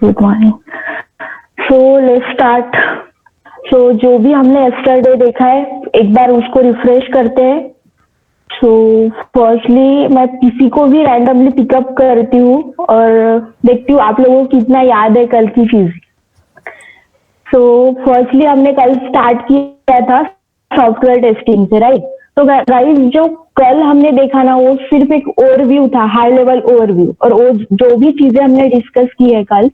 Good morning. So let's start. So जो भी हमने यस्टरडे देखा है एक बार उसको रिफ्रेश करते हैं। सो फर्स्टली मैं किसी को भी रैंडमली पिकअप करती हूँ और देखती हूँ आप लोगों को कितना याद है कल की चीज। सो फर्स्टली हमने कल स्टार्ट किया था सॉफ्टवेयर टेस्टिंग से, राइट? तो गाइस जो कल हमने देखा ना वो सिर्फ एक ओवरव्यू था, हाई लेवल ओवरव्यू, और वो जो भी चीजें हमने डिस्कस की है कल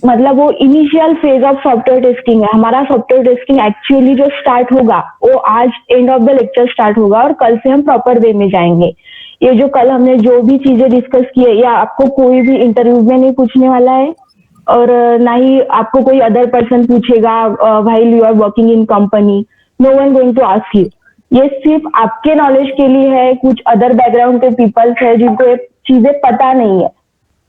मतलब वो initial phase of software testing है। हमारा सॉफ्टवेयर टेस्टिंग एक्चुअली जो स्टार्ट होगा वो आज end of the lecture start होगा और कल से हम प्रॉपर वे में जाएंगे। ये जो कल हमने जो भी चीजें डिस्कस की है या आपको कोई भी इंटरव्यू में नहीं पूछने वाला है और ना ही आपको कोई अदर पर्सन पूछेगा while you are working in company. No one going to ask you. ये सिर्फ आपके नॉलेज के लिए है। कुछ अदर बैकग्राउंड के पीपल्स है जिनको ये चीजें पता नहीं है,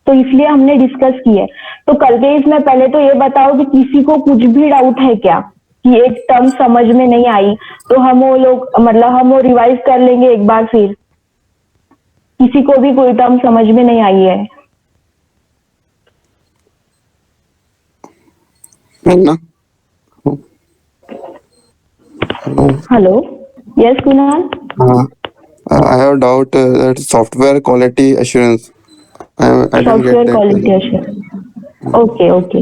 तो इसलिए हमने डिस्कस की है। तो कल के इसमें पहले तो ये बताओ कि किसी को कुछ भी डाउट है क्या कि एक टर्म समझ में नहीं आई, तो हम वो लोग मतलब हम वो रिवाइज कर लेंगे एक बार फिर। किसी को भी कोई टर्म समझ में नहीं आई है? Hello, yes Kunal. I have a doubt that software quality assurance. I didn't get software that. Quality assurance. Okay okay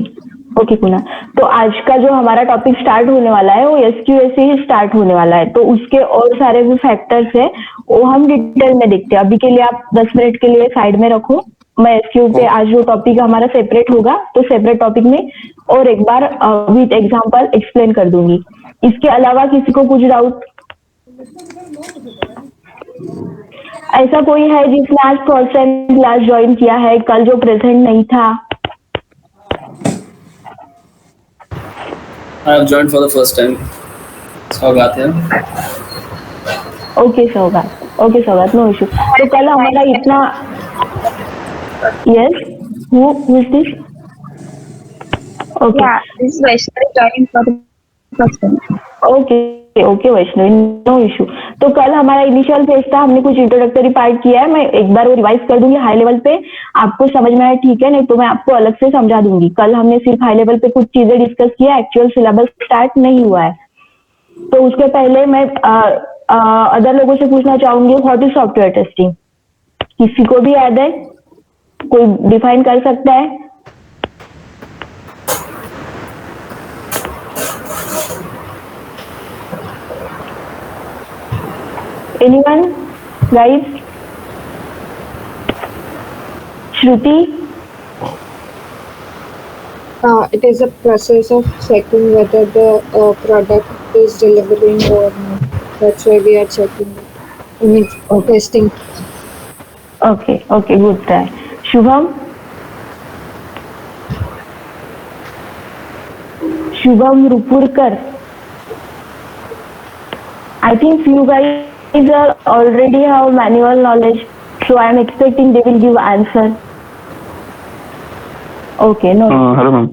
okay Kunal. तो आज का जो हमारा टॉपिक स्टार्ट होने वाला है वो एसक्यूए से ही स्टार्ट होने वाला है। तो उसके और सारे जो फैक्टर्स है वो हम डिटेल में देखते हैं। अभी के लिए आप 10 मिनट के लिए साइड में रखो। मैं एसक्यू पे आज जो टॉपिक हमारा सेपरेट होगा तो सेपरेट टॉपिक में और एक बार विद एग्जांपल एक्सप्लेन कर दूंगी। इसके अलावा किसी को कुछ डाउट? ऐसा कोई है जिसने आज फर्स्ट टाइम क्लास ज्वाइन किया है, कल जो प्रेजेंट नहीं था? I have joined for the first time. सौगात है। ओके सौगात, नो इशू। तो कल हमारा इतना yes who is this? Okay Yeah, this is Vaishnavi joining for the first time. Okay Vaishnavi, no issue. तो कल हमारा इनिशियल फेज था, हमने कुछ इंट्रोडक्टरी पार्ट किया है। मैं एक बार वो रिवाइज कर दूंगी हाई लेवल पे, आपको समझ में आया ठीक है, नहीं तो मैं आपको अलग से समझा दूंगी। कल हमने सिर्फ हाई लेवल पे कुछ चीजें डिस्कस किया, एक्चुअल सिलेबस स्टार्ट नहीं हुआ है। तो उसके पहले मैं अदर लोगों से पूछना चाहूंगी व्हाट इज सॉफ्टवेयर टेस्टिंग? किसी को भी याद है? कोई डिफाइन कर सकता है? Anyone? Guys? Shruti? It is a process of checking whether the product is delivering or not. That's why we are checking it. I mean, testing. Okay, good try. Shubham? Shubham Rupurkar? I think few guys are already have manual knowledge, so I am expecting they will give answer. Okay, no. Hello, ma'am.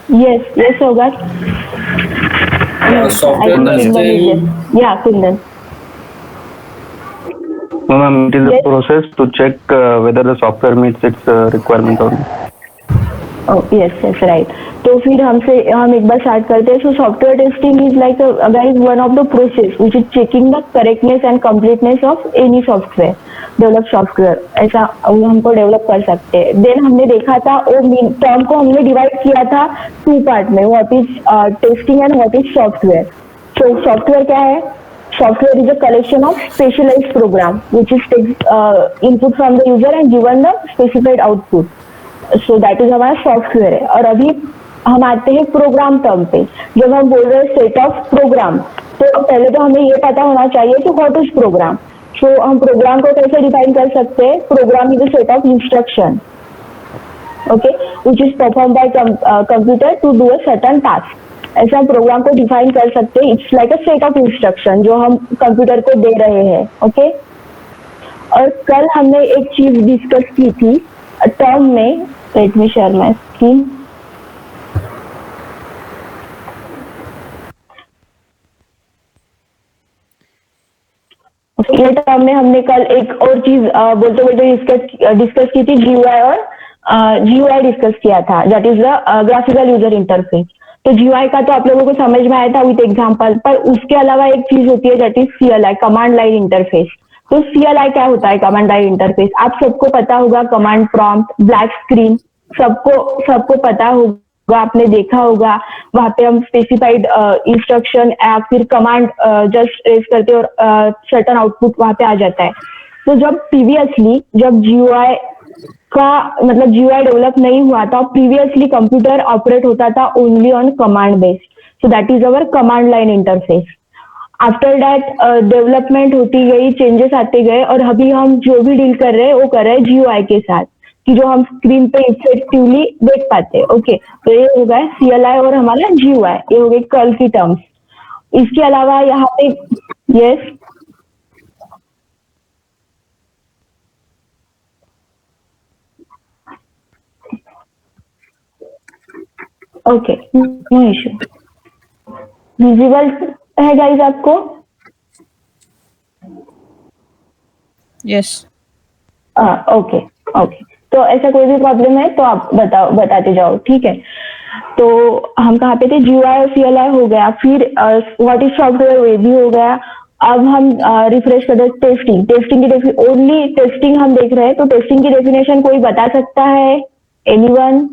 Yes, Saugat. Software testing. Yeah, Kundan. No, ma'am, it is Yes. a process to check whether the software meets its requirement or not. Yes right. तो फिर हम एक बार start करते हैं। So software testing is like guys one of the process which is checking the correctness and completeness of any software, develop software. ऐसा हमको develop कर सकते हैं। देन हमने देखा था वो टर्म को हमने डिवाइड किया था 2 पार्ट में, what is testing and what is software. So software क्या है? Software is a collection of specialized program which is takes input from the user and given the specified output. So that is हमारा software है। और अभी हम आते हैं programme term पे। जब हम बोल रहे हैं सेट ऑफ प्रोग्राम, तो पहले तो हमें ये पता होना चाहिए कि व्हाट इज प्रोग्राम। सो हम प्रोग्राम को कैसे डिफाइन कर सकते हैं? Program is a set of instruction, okay, which is perform by computer to do a certain task. ऐसा हम प्रोग्राम को डिफाइन कर सकते हैं। It's like a set of instruction जो हम कंप्यूटर को दे रहे हैं, ओके। और कल हमने एक चीज डिस्कस की थी टर्म में, let me share my screen. ये टर्म में हमने कल एक और चीज बोलते बोलते डिस्कस की थी, जीयूआई और GUI डिस्कस किया था, that is the graphical user interface. तो GUI का तो आप लोगों को समझ में आया था विद एग्जांपल, पर उसके अलावा एक चीज होती है that is CLI, command line interface. तो CLI क्या होता है? कमांड लाइन इंटरफेस आप सबको पता होगा, कमांड प्रॉम्प्ट, ब्लैक स्क्रीन, सबको पता होगा, आपने देखा होगा। वहां पे हम स्पेसिफाइड इंस्ट्रक्शन या फिर कमांड जस्ट रेज करते और सर्टन आउटपुट वहां पे आ जाता है। तो जब प्रीवियसली जब GUI का मतलब GUI डेवलप नहीं हुआ था, प्रीवियसली कंप्यूटर ऑपरेट होता था only on command based, so that is our command line interface. After that development होती गई, चेंजेस आते गए, और अभी हम जो भी डील कर रहे हैं वो कर रहे हैं GUI के साथ, कि जो हम स्क्रीन पे इफेक्टिवली देख पाते हैं। ओके, तो ये हो गया CLI और हमारा GUI, ये हो गई कर्ल की टर्म्स। इसके अलावा यहाँ पे yes okay, no issue. Visible है गाइस आपको? यस। ओके ओके, तो ऐसा कोई भी प्रॉब्लम है तो आप बताते जाओ, ठीक है। तो हम कहाँ पे थे? GUI और CLI हो गया, फिर व्हाट इज सॉफ्टवेयर वे भी हो गया। अब हम रिफ्रेश कर रहे टेस्टिंग की ओनली टेस्टिंग हम देख रहे हैं, तो टेस्टिंग की डेफिनेशन कोई बता सकता है? एनीवन?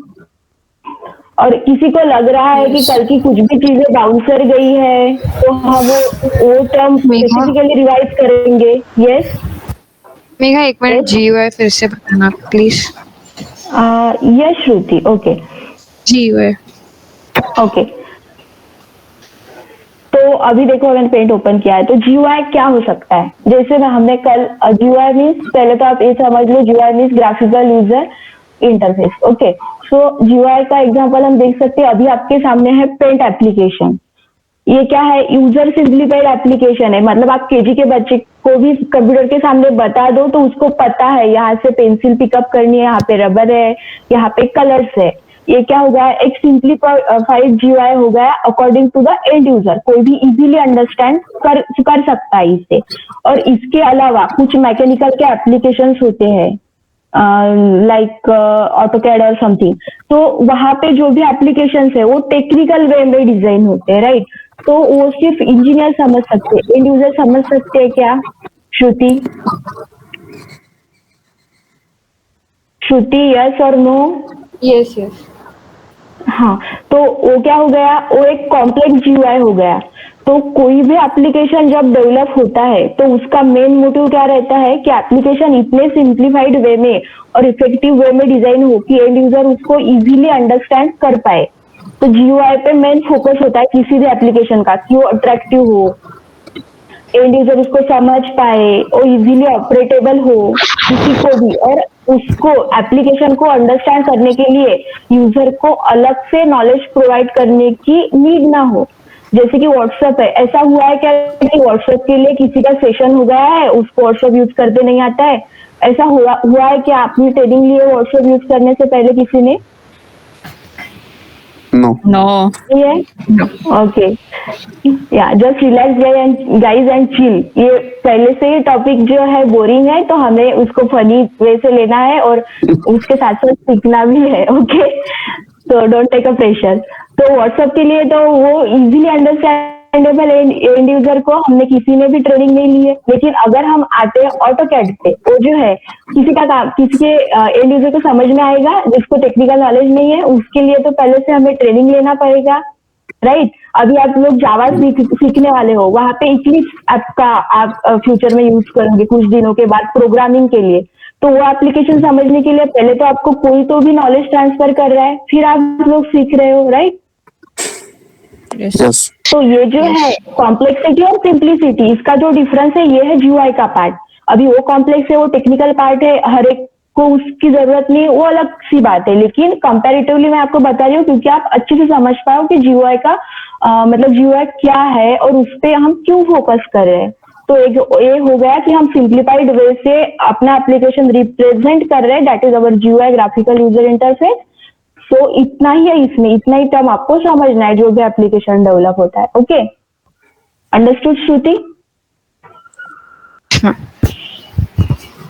और किसी को लग रहा है कि कल की कुछ भी चीजें बाउंसर गई है, तो हम वो टर्म स्पेसिफिकली रिवाइज करेंगे। यस मेघा, एक मिनट GUI फिर से बताना please. Yes Shruti, okay GUI। Okay, तो अभी देखो मैंने पेंट ओपन किया है, तो GUI क्या हो सकता है? जैसे मैं हमने कल GUI मीन्स, पहले तो आप ये समझ लो, GUI means graphical user interface. Okay, so GUI का एग्जांपल हम देख सकते हैं, अभी आपके सामने है पेंट एप्लीकेशन। ये क्या है? यूजर सिंप्लीफाइड एप्लीकेशन है, मतलब आप KG के बच्चे को भी कंप्यूटर के सामने बता दो तो उसको पता है यहाँ से पेंसिल पिकअप करनी है, यहाँ पे रबर है, यहाँ पे कलर्स है। ये क्या हो गया? एक सिंप्लीफाइड GUI हो गया according to the end user, कोई भी इजीली अंडरस्टैंड कर सकता है इसे। और इसके अलावा कुछ मैकेनिकल के एप्लीकेशंस होते हैं लाइक AutoCAD और समथिंग, तो वहां पे जो भी एप्लीकेशंस है वो टेक्निकल वे में डिजाइन होते हैं, राइट? तो वो सिर्फ इंजीनियर समझ सकते हैं, एंड यूजर समझ सकते हैं क्या? श्रुति, यस और नो? Yes yes. हाँ, तो वो क्या हो गया? वो एक कॉम्प्लेक्स GUI हो गया। तो कोई भी एप्लीकेशन जब डेवलप होता है तो उसका मेन मोटिव क्या रहता है कि एप्लीकेशन इतने सिंप्लीफाइड वे में और इफेक्टिव वे में डिजाइन हो कि एंड यूजर उसको इजीली अंडरस्टैंड कर पाए। तो GUI पे मेन फोकस होता है किसी भी एप्लीकेशन का, कि वो अट्रैक्टिव हो, एंड यूजर उसको समझ पाए और इजीली ऑपरेटेबल हो किसी को भी, और उसको एप्लीकेशन को अंडरस्टैंड करने के लिए यूजर को अलग से नॉलेज प्रोवाइड करने की नीड ना हो। जैसे कि व्हाट्सएप है, ऐसा हुआ है क्या कि व्हाट्सएप के लिए किसी का सेशन हो गया है, उसको व्हाट्सएप यूज करते नहीं आता है? ऐसा हुआ है कि आपने ट्रेनिंग लिए व्हाट्सएप यूज करने से पहले किसी ने? नो। ये ओके, या just relax guys and chill. ये पहले से ही टॉपिक जो है बोरिंग है, तो हमें उसको फनी वे से लेना है और उसके साथ साथ सीखना भी है। ओके, तो डोंट टेक अ प्रेशर। तो व्हाट्सएप के लिए तो वो इजीली अंडरस्टैंडेबल एंड यूजर को हमने किसी ने भी ट्रेनिंग नहीं ली है। लेकिन अगर हम आते हैं AutoCAD पे, वो जो है किसी के एंड यूजर को समझ में आएगा जिसको टेक्निकल नॉलेज नहीं है, उसके लिए तो पहले से हमें ट्रेनिंग लेना पड़ेगा, राइट? अभी आप लोग जावा सीखने वाले हो, वहां पे इक्लिप्स आपका आप फ्यूचर में यूज करोगे कुछ दिनों के बाद प्रोग्रामिंग के लिए। तो वो एप्लीकेशन समझने के लिए पहले तो आपको कोई तो भी नॉलेज ट्रांसफर कर रहा है, फिर आप लोग सीख रहे हो, राइट? यस। तो ये जो है कॉम्प्लेक्सिटी और सिंप्लिसिटी, इसका जो डिफरेंस है ये है GUI का पार्ट। अभी वो कॉम्प्लेक्स है, वो टेक्निकल पार्ट है, हर एक को उसकी जरूरत नहीं है, वो अलग सी बात है। लेकिन कंपैरेटिवली मैं आपको बता रही हूँ क्योंकि आप अच्छे से समझ पाओ कि GUI का मतलब GUI क्या है और उस पर हम क्यों फोकस कर रहे हैं। तो एक ये हो गया कि हम सिंप्लीफाइड वे से अपना एप्लीकेशन रिप्रेजेंट कर रहे हैं, that is our GUI, graphical user interface. So इतना ही है इसमें, इतना ही टर्म आपको समझना है जो भी एप्लीकेशन डेवलप होता है। ओके, अंडरस्टूड श्रुति?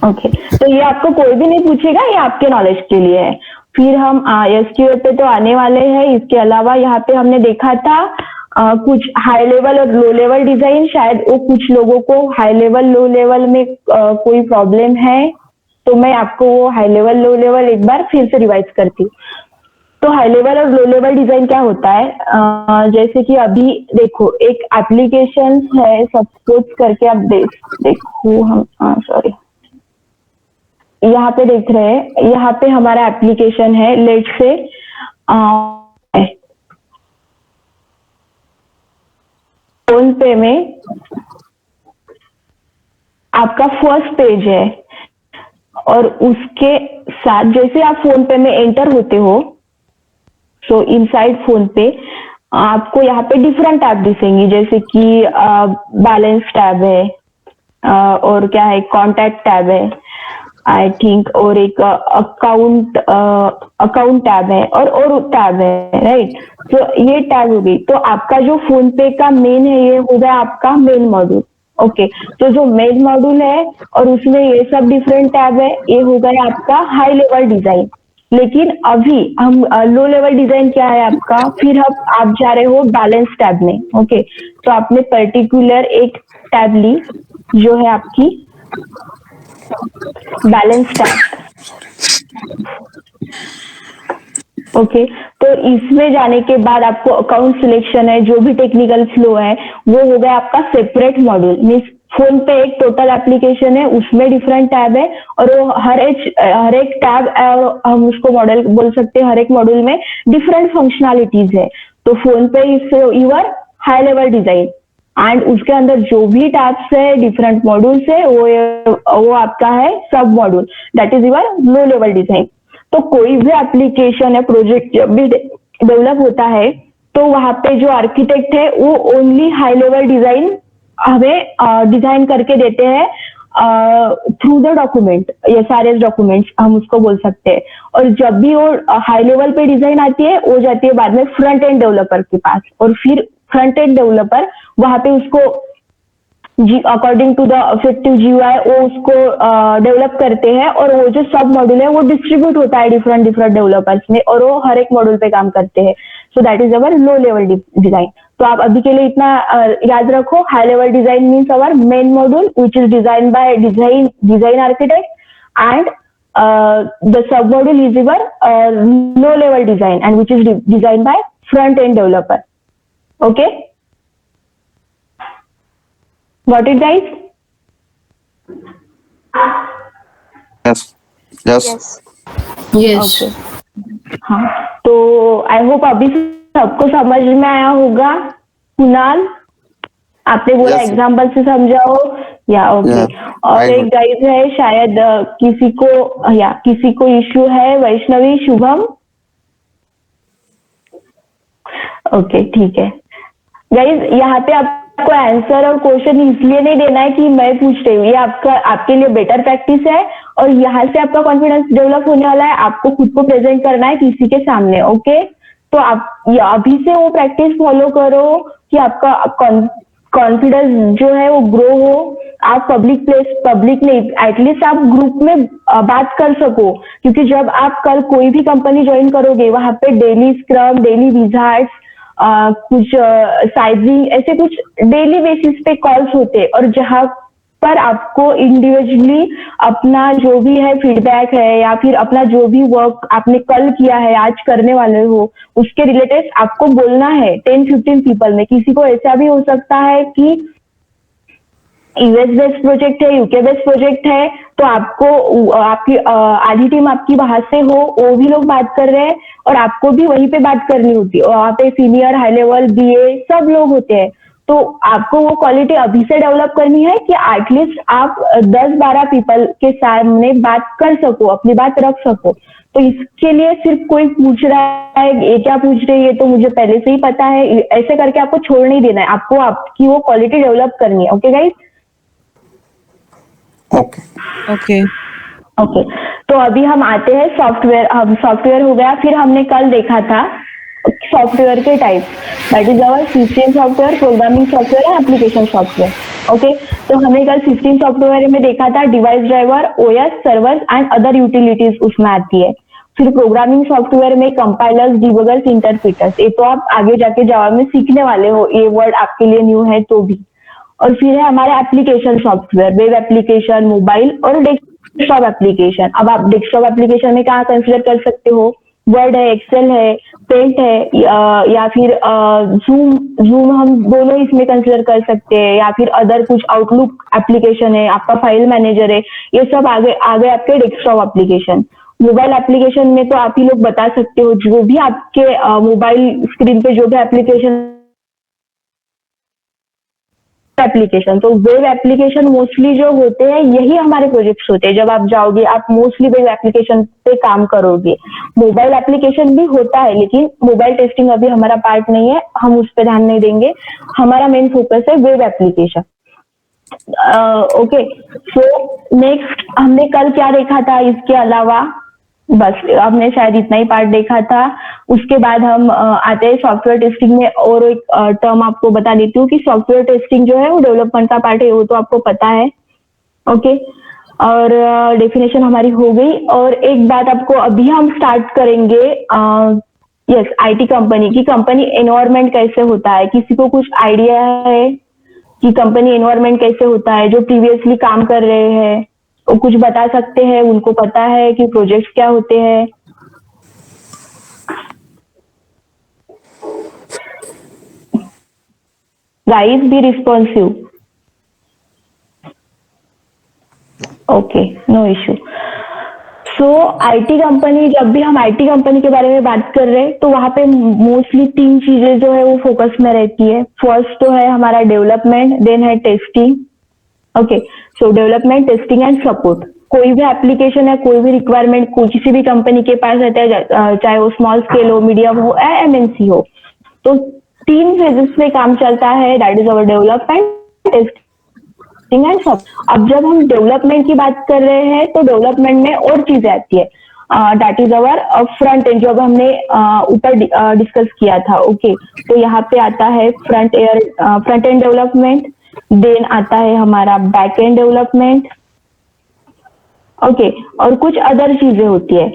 ओके, तो ये आपको कोई भी नहीं पूछेगा, ये आपके नॉलेज के लिए है। फिर हम SQL पे तो आने वाले हैं। इसके अलावा यहाँ पे हमने देखा था कुछ हाई लेवल और लो लेवल डिजाइन। शायद वो कुछ लोगों को हाई लेवल लो लेवल में कोई प्रॉब्लम है, तो मैं आपको वो हाई लेवल लो लेवल एक बार फिर से रिवाइज करती हूँ। तो हाई लेवल और लो लेवल डिजाइन क्या होता है, जैसे कि अभी देखो एक एप्लीकेशन है, सपोज करके आप देखो हम सॉरी यहाँ पे देख रहे हैं, यहाँ पे हमारा एप्लीकेशन है। लेट से फोन पे में आपका फर्स्ट पेज है और उसके साथ जैसे आप फोन पे में एंटर होते हो, सो इनसाइड फोन पे आपको यहाँ पे डिफरेंट टैब दिखेंगी, जैसे कि बैलेंस टैब है और क्या है, कॉन्टैक्ट टैब है आई थिंक, और एक अकाउंट टैब है और टैब है, राइट। तो ये टैब हो गई। तो आपका जो फोन पे का मेन है ये हो गया आपका मेन मॉड्यूल। ओके, तो जो मेन मॉड्यूल है और उसमें ये सब डिफरेंट टैब है, ये हो गया आपका हाई लेवल डिजाइन। लेकिन अभी हम लो लेवल डिजाइन क्या है आपका, फिर आप जा रहे हो बैलेंस टैब में। ओके, तो आपने पर्टिकुलर एक टैब ली जो है आपकी बैलेंस टैब। ओके, तो इसमें जाने के बाद आपको अकाउंट सिलेक्शन है, जो भी टेक्निकल फ्लो है वो हो गया आपका सेपरेट मॉड्यूल। मीन्स फोन पे एक टोटल एप्लीकेशन है, उसमें डिफरेंट टैब है और वो हर एक टैब, हम उसको मॉडल बोल सकते हैं, हर एक मॉड्यूल में डिफरेंट फंक्शनैलिटीज है। तो फोन पे is your high level design and उसके अंदर जो भी टैब्स है, डिफरेंट मॉड्यूल्स है, वो आपका है सब module, that is your low level design. तो कोई भी एप्लीकेशन है, प्रोजेक्ट जब भी डेवलप होता है, तो वहां पे जो आर्किटेक्ट है वो ओनली हाई लेवल डिजाइन हमें डिजाइन करके देते हैं थ्रू द डॉक्यूमेंट, ये सारे डॉक्यूमेंट्स हम उसको बोल सकते हैं। और जब भी वो हाई लेवल पे डिजाइन आती है, वो जाती है बाद में फ्रंट एंड डेवलपर के पास, और फिर फ्रंट एंड डेवलपर वहां पे उसको according to the effective GUI वो उसको डेवलप करते हैं, और वो जो सब मॉड्यूल है वो डिस्ट्रीब्यूट होता है डिफरेंट डेवलपर्स में, और वो हर एक मॉड्यूल पे काम करते हैं। So that is our low level design. तो आप अभी के लिए इतना याद रखो, high level design means our main module which is design by design architect and the sub module is your low level design and which is designed by front end developer. Okay, got it guys? Yes. Yes. हाँ, तो I hope अभी सबको समझ में आया होगा। कुणाल, आपने बोला Yes. एग्जाम्पल से समझाओ या ओके। Yeah, और I एक got- गाइड है शायद किसी को इश्यू है, वैष्णवी, शुभम। ओके, ठीक है गाइज, यहाँ पे आपको आंसर और क्वेश्चन इसलिए नहीं देना है कि मैं पूछ रही हूँ, ये आपके लिए बेटर प्रैक्टिस है, और यहाँ से आपका कॉन्फिडेंस डेवलप होने वाला है। आपको खुद को प्रेजेंट करना है किसी के सामने। ओके, तो आप अभी से वो प्रैक्टिस फॉलो करो कि आपका कॉन्फिडेंस जो है वो ग्रो हो। आप पब्लिक नहीं, एटलीस्ट आप ग्रुप में बात कर सको, क्योंकि जब आप कल कोई भी कंपनी ज्वाइन करोगे, वहां पे डेली स्क्रम, डेली विजार्ड्स, कुछ साइजिंग, ऐसे कुछ डेली बेसिस पे कॉल्स होते, और जहां पर आपको इंडिविजुअली अपना जो भी है फीडबैक है, या फिर अपना जो भी वर्क आपने कल किया है, आज करने वाले हो, उसके रिलेटेड आपको बोलना है 10-15 पीपल में। किसी को ऐसा भी हो सकता है कि US बेस्ड प्रोजेक्ट है, UK बेस्ड प्रोजेक्ट है, तो आपको आपकी आधी टीम आपकी बाहर से हो, वो भी लोग बात कर रहे हैं और आपको भी वहीं पे बात करनी होती है। वहाँ पे सीनियर, हाई लेवल, BA सब लोग होते हैं। तो आपको वो क्वालिटी अभी से डेवलप करनी है कि एटलीस्ट आप 10-12 पीपल के सामने बात कर सको, अपनी बात रख सको। तो इसके लिए सिर्फ कोई पूछ रहा है ये क्या पूछ रही है, तो मुझे पहले से ही पता है, ऐसे करके आपको छोड़ नहीं देना है, आपको आपकी वो क्वालिटी डेवलप करनी है। Okay guys? Okay. Okay. Okay, तो अभी हम आते हैं सॉफ्टवेयर। अब सॉफ्टवेयर हो गया, फिर हमने कल देखा था सॉफ्टवेयर के type, that is our system software, programming software, application software. Okay, तो हमने कल सिस्टम सॉफ्टवेयर में देखा था device driver, OS, servers and other utilities उसमें आती है। फिर प्रोग्रामिंग सॉफ्टवेयर में कंपाइलर्स, डिबगर्स, इंटरप्रिटर्स, ये तो आप आगे जाके जावा में सीखने वाले हो, ये वर्ड आपके लिए न्यू है तो भी। और फिर है हमारा application software, web application, mobile और डेस्कटॉप एप्लीकेशन। अब आप डेस्कटॉप एप्लीकेशन में कहाँ कंसिडर कर सकते हो, वर्ड है, एक्सेल है, पेंट है, या फिर जूम हम दोनों इसमें कंसिडर कर सकते हैं, या फिर अदर कुछ आउटलुक एप्लीकेशन है, आपका फाइल मैनेजर है, ये सब आगे आगे आपके डेस्कटॉप एप्लीकेशन। मोबाइल एप्लीकेशन में तो आप ही लोग बता सकते हो, जो भी आपके मोबाइल स्क्रीन पे जो भी एप्लीकेशन तो वेब एप्लीकेशन मोस्टली जो होते हैं यही हमारे प्रोजेक्ट्स होते हैं। जब आप जाओगे आप मोस्टली वेब एप्लीकेशन पे काम करोगे। मोबाइल एप्लीकेशन भी होता है लेकिन मोबाइल टेस्टिंग अभी हमारा पार्ट नहीं है, हम उस पर ध्यान नहीं देंगे। हमारा मेन फोकस है web application. Okay, so next हमने कल क्या देखा था, इसके अलावा बस हमने शायद इतना ही पार्ट देखा था। उसके बाद हम आते हैं सॉफ्टवेयर टेस्टिंग में, और एक टर्म आपको बता देती हूँ कि सॉफ्टवेयर टेस्टिंग जो है वो डेवलपमेंट का पार्ट है, वो तो आपको पता है। ओके, और डेफिनेशन हमारी हो गई। और एक बात आपको अभी हम स्टार्ट करेंगे, यस, आईटी कंपनी की कंपनी एनवायरनमेंट कैसे होता है। किसी को कुछ आइडिया है कि कंपनी एनवायरनमेंट कैसे होता है? जो प्रीवियसली काम कर रहे हैं वो कुछ बता सकते हैं, उनको पता है कि प्रोजेक्ट्स क्या होते हैं? Guys be responsive. Okay, no issue. So IT company, जब भी हम आईटी कंपनी के बारे में बात कर रहे हैं तो वहां पे मोस्टली 3 चीजें जो है वो फोकस में रहती है। फर्स्ट तो है हमारा डेवलपमेंट, देन है testing. Okay, so development, testing and support. कोई भी एप्लीकेशन है, कोई भी रिक्वायरमेंट किसी भी कंपनी के पास रहता है, चाहे वो स्मॉल स्केल हो, मीडियम हो या एमएनसी हो, तो 3 फेजेस में काम चलता है, that is our development, testing and support. अब जब हम डेवलपमेंट की बात कर रहे हैं तो डेवलपमेंट में और चीजें आती है, that is our front end, जो हमने ऊपर डिस्कस किया था। ओके, तो यहाँ पे आता है फ्रंट एंड डेवलपमेंट, देन आता है हमारा बैक एंड डेवलपमेंट। ओके, और कुछ अदर चीजें होती है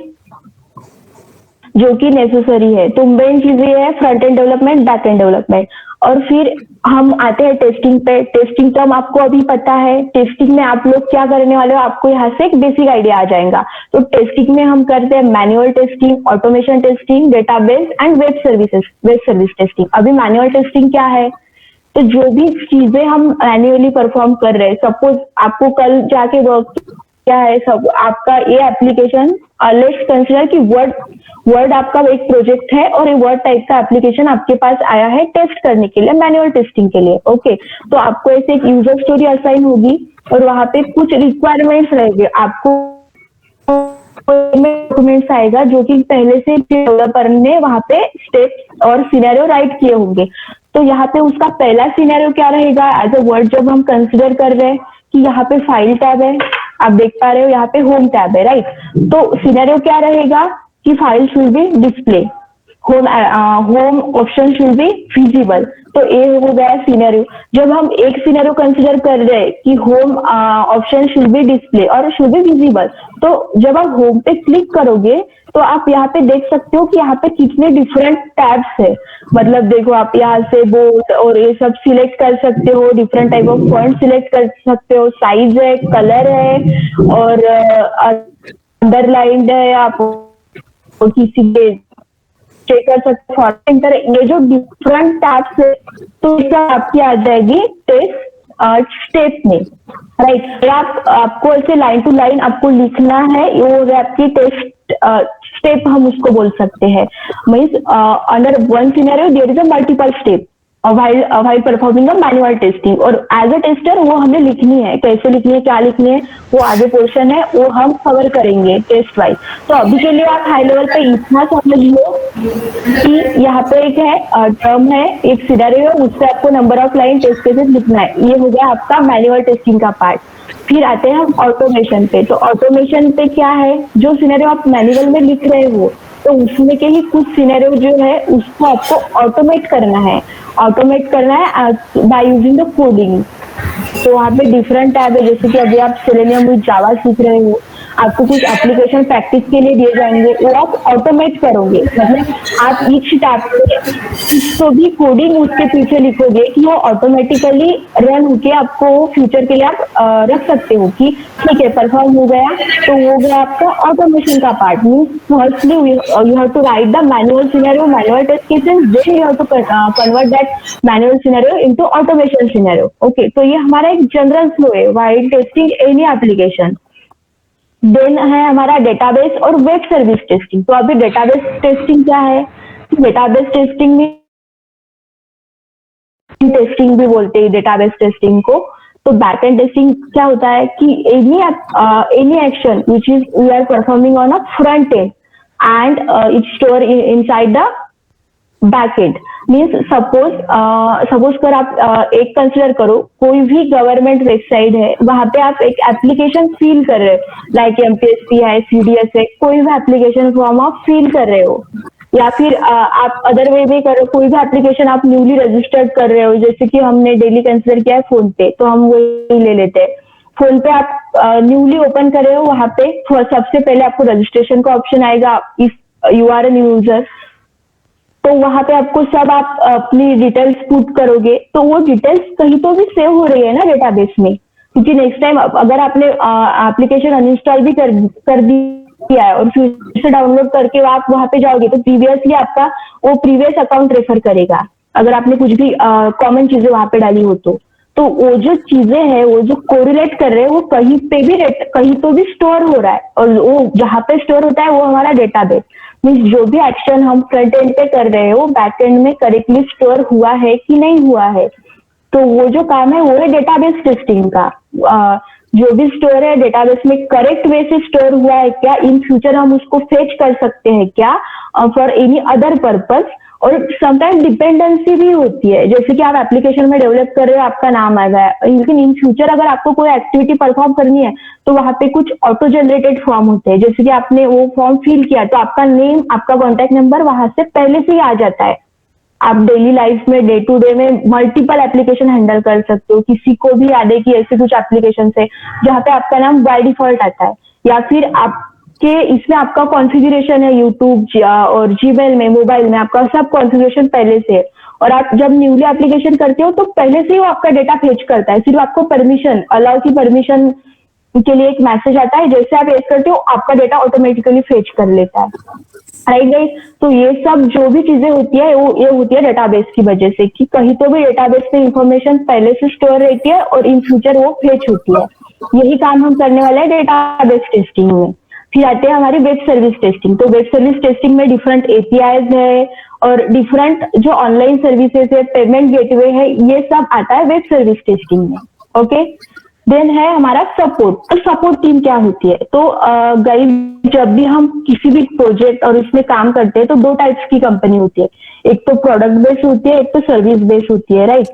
जो कि नेसेसरी है। तो मेन चीजें है front end development, back and development. और फिर हम आते हैं टेस्टिंग पे। टेस्टिंग टर्म आपको अभी पता है, टेस्टिंग में आप लोग क्या करने वाले हो, आपको यहाँ से एक बेसिक आइडिया आ जाएगा। तो टेस्टिंग में हम करते हैं manual testing, automation testing, database and web service testing. अभी मैनुअल टेस्टिंग क्या है, तो जो भी चीजें हम मैन्युअली परफॉर्म कर रहे हैं, सपोज आपको कल जाके वर्क क्या है, सब आपका ये एप्लीकेशन, लेट्स कंसीडर कि वर्ड आपका एक प्रोजेक्ट है और ये वर्ड टाइप का एप्लीकेशन आपके पास आया है टेस्ट करने के लिए, मैनुअल टेस्टिंग के लिए। ओके, तो आपको ऐसे एक यूजर स्टोरी असाइन होगी और वहां पे कुछ रिक्वायरमेंट्स रहेंगे, आपको डॉक्यूमेंट्स आएगा जो कि पहले से डेवलपर ने वहां पे स्टेप्स और सिनेरियो राइट किए होंगे। तो यहाँ पे उसका पहला सिनेरियो क्या रहेगा एज अ वर्ड, जब हम कंसिडर कर रहे हैं कि यहाँ पे फाइल टैब है, आप देख पा रहे हो यहाँ पे होम टैब है, राइट। तो सिनेरियो क्या रहेगा कि file should be display, home option should be visible. तो ये हो गया सिनेरियो। जब हम एक सिनेरियो कंसिडर कर रहे हैं कि home option should be display और शुड बी विजिबल, तो जब आप होम पे क्लिक करोगे तो आप यहाँ पे देख सकते हो कि यहाँ पे कितने डिफरेंट टैब्स है। मतलब देखो, आप यहाँ से बोर्ड और ये सब सिलेक्ट कर सकते हो, different type of font select कर सकते हो, साइज है, कलर है और अंडरलाइंड है, आप किसी के चेक कर सकते हो। ये जो डिफरेंट टैब्स है तो इसका आपकी आ जाएगी टेस्ट स्टेप में, राइट। आपको ऐसे लाइन टू लाइन आपको लिखना है, ये हो गया आपकी टेस्ट स्टेप, हम उसको बोल सकते हैं। Means under one scenario there is a multiple step while performing a manual testing. और एज अ टेस्टर वो हमें लिखनी है, कैसे लिखनी है, क्या लिखनी है, वो आगे पोर्शन है, वो हम कवर करेंगे टेस्ट वाइज। तो अभी के लिए आप हाई लेवल पे इतना समझ लो कि यहाँ पे एक है टर्म है, एक सिनेरियो है, उससे आपको number of line test cases लिखना है। ये हो गया आपका मैनुअल टेस्टिंग का पार्ट। फिर आते हैं हम ऑटोमेशन पे। तो ऑटोमेशन पे क्या है, जो सिनेरियो आप मैनुअल में लिख रहे हो तो उसमें के ही कुछ सिनेरियो जो है उसको आपको ऑटोमेट करना है बाय यूजिंग द कोडिंग। तो वहाँ पे डिफरेंट टैब है, जैसे कि अभी आप सेलेनियम विद जावा सीख रहे हो, आपको कुछ एप्लीकेशन प्रैक्टिस के लिए दिए जाएंगे, वो आप ऑटोमेट करोगे। मतलब आप ईच टास्क पे तो भी कोडिंग उसके पीछे लिखोगे कि वो ऑटोमेटिकली रन होके आपको फ्यूचर के लिए आप रख सकते हो कि ठीक है परफॉर्म हो गया, तो वो गया आपका ऑटोमेशन का part. Means firstly you have to write the manual scenario, manual test cases, then you have to convert that manual scenario into automation scenario. Okay, तो ये हमारा एक जनरल फ्लो है while testing any application. Then है हमारा database और web service testing. तो अभी डेटाबेस टेस्टिंग क्या है? डेटाबेस टेस्टिंग में टेस्टिंग भी बोलते हैं डेटाबेस टेस्टिंग को। तो बैकएंड टेस्टिंग क्या होता है कि any action which is we are performing on a front end and it store inside the backend. Means suppose कर आप एक कंसिडर करो कोई भी गवर्नमेंट वेबसाइट है, वहां पे आप एक एप्लीकेशन फील कर रहे हो, लाइक एमपीएससी है, सीडीएस है, कोई भी एप्लीकेशन फॉर्म आप फील कर रहे हो, या फिर आप अदर वे भी करो, कोई भी एप्लीकेशन आप न्यूली रजिस्टर्ड कर रहे हो, जैसे कि हमने डेली कंसिडर किया है फोन पे, तो हम वही ले लेते हैं। फोन पे आप न्यूली ओपन कर रहे हो, वहां पे सबसे पहले आपको रजिस्ट्रेशन का ऑप्शन आएगा if you are an user. तो वहां पे आपको सब आप अपनी डिटेल्स पुट करोगे, तो वो डिटेल्स कहीं तो भी सेव हो रही है ना डेटाबेस में, क्योंकि नेक्स्ट टाइम अगर आपने एप्लीकेशन अनइंस्टॉल भी कर दिया है और फिर से डाउनलोड करके आप वहां पे जाओगे, तो प्रीवियसली आपका वो प्रीवियस अकाउंट रेफर करेगा अगर आपने कुछ भी कॉमन चीजें वहां पे डाली हो तो वो जो चीजें हैं, वो जो कोरिलेट कर रहे हैं, वो कहीं पे भी कहीं तो भी स्टोर हो रहा है, और वो जहाँ पे स्टोर होता है वो हमारा डेटाबेस। मीन्स जो भी एक्शन हम फ्रंट एंड पे कर रहे हो, बैक एंड में करेक्टली स्टोर हुआ है कि नहीं हुआ है। तो वो जो काम है वो है डेटाबेस टेस्टिंग का। जो भी स्टोर है डेटाबेस में करेक्ट वे से स्टोर हुआ है क्या, इन फ्यूचर हम उसको फेच कर सकते हैं क्या फॉर एनी अदर पर्पस। और समटाइम डिपेंडेंसी भी होती है, जैसे कि आप एप्लीकेशन में डेवलप कर रहे हो, आपका नाम आ गया, लेकिन इन फ्यूचर अगर आपको कोई एक्टिविटी परफॉर्म करनी है तो वहां पे कुछ ऑटो जनरेटेड फॉर्म होते हैं, जैसे कि आपने वो फॉर्म फिल किया तो आपका नेम, आपका कॉन्टैक्ट नंबर वहां से पहले से ही आ जाता है। आप डेली लाइफ में डे टू डे में मल्टीपल एप्लीकेशन हैंडल कर सकते हो, किसी को भी याद है कि ऐसे कुछ एप्लीकेशन है जहाँ पे आपका नाम बाय डिफॉल्ट आता है, या फिर आपके इसमें आपका कॉन्फ़िगरेशन है यूट्यूब और जीमेल में, मोबाइल में आपका सब कॉन्फ़िगरेशन पहले से है, और आप जब न्यूली एप्लीकेशन करते हो तो पहले से ही वो आपका डेटा फेच करता है, सिर्फ आपको परमिशन, अलाउ की परमिशन के लिए एक मैसेज आता है, जैसे आप एड करते हो आपका डेटा ऑटोमेटिकली फेच कर लेता है, राइट गाइस। तो ये सब जो भी चीजें होती है वो ये होती है डेटाबेस की वजह से, कि कहीं तो भी डेटाबेस में इंफॉर्मेशन पहले से स्टोर रहती है और इन फ्यूचर वो फेच होती है। यही काम हम करने वाले हैं डेटाबेस टेस्टिंग में। फिर आते हैं हमारी वेब सर्विस टेस्टिंग। तो वेब सर्विस टेस्टिंग में डिफरेंट एपीआईज है और डिफरेंट जो ऑनलाइन सर्विसेज है, पेमेंट गेटवे है, ये सब आता है वेब सर्विस टेस्टिंग में। ओके, देन है हमारा सपोर्ट। तो सपोर्ट टीम क्या होती है? तो गाइस, जब भी हम किसी भी प्रोजेक्ट और इसमें काम करते हैं तो दो टाइप्स की कंपनी होती है, एक तो प्रोडक्ट बेस्ड होती है, एक तो सर्विस बेस्ड होती है, राइट।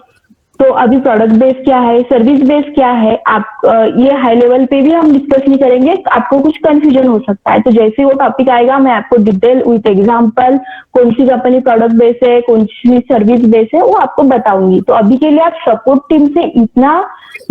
तो अभी प्रोडक्ट बेस क्या है, सर्विस बेस क्या है, आप ये हाई लेवल पे भी हम डिस्कस नहीं करेंगे, आपको कुछ कंफ्यूजन हो सकता है। तो जैसे वो टॉपिक आएगा मैं आपको डिटेल विथ एग्जांपल कौन सी कंपनी प्रोडक्ट बेस है, कौन सी सर्विस बेस है, वो आपको बताऊंगी। तो अभी के लिए आप सपोर्ट टीम से इतना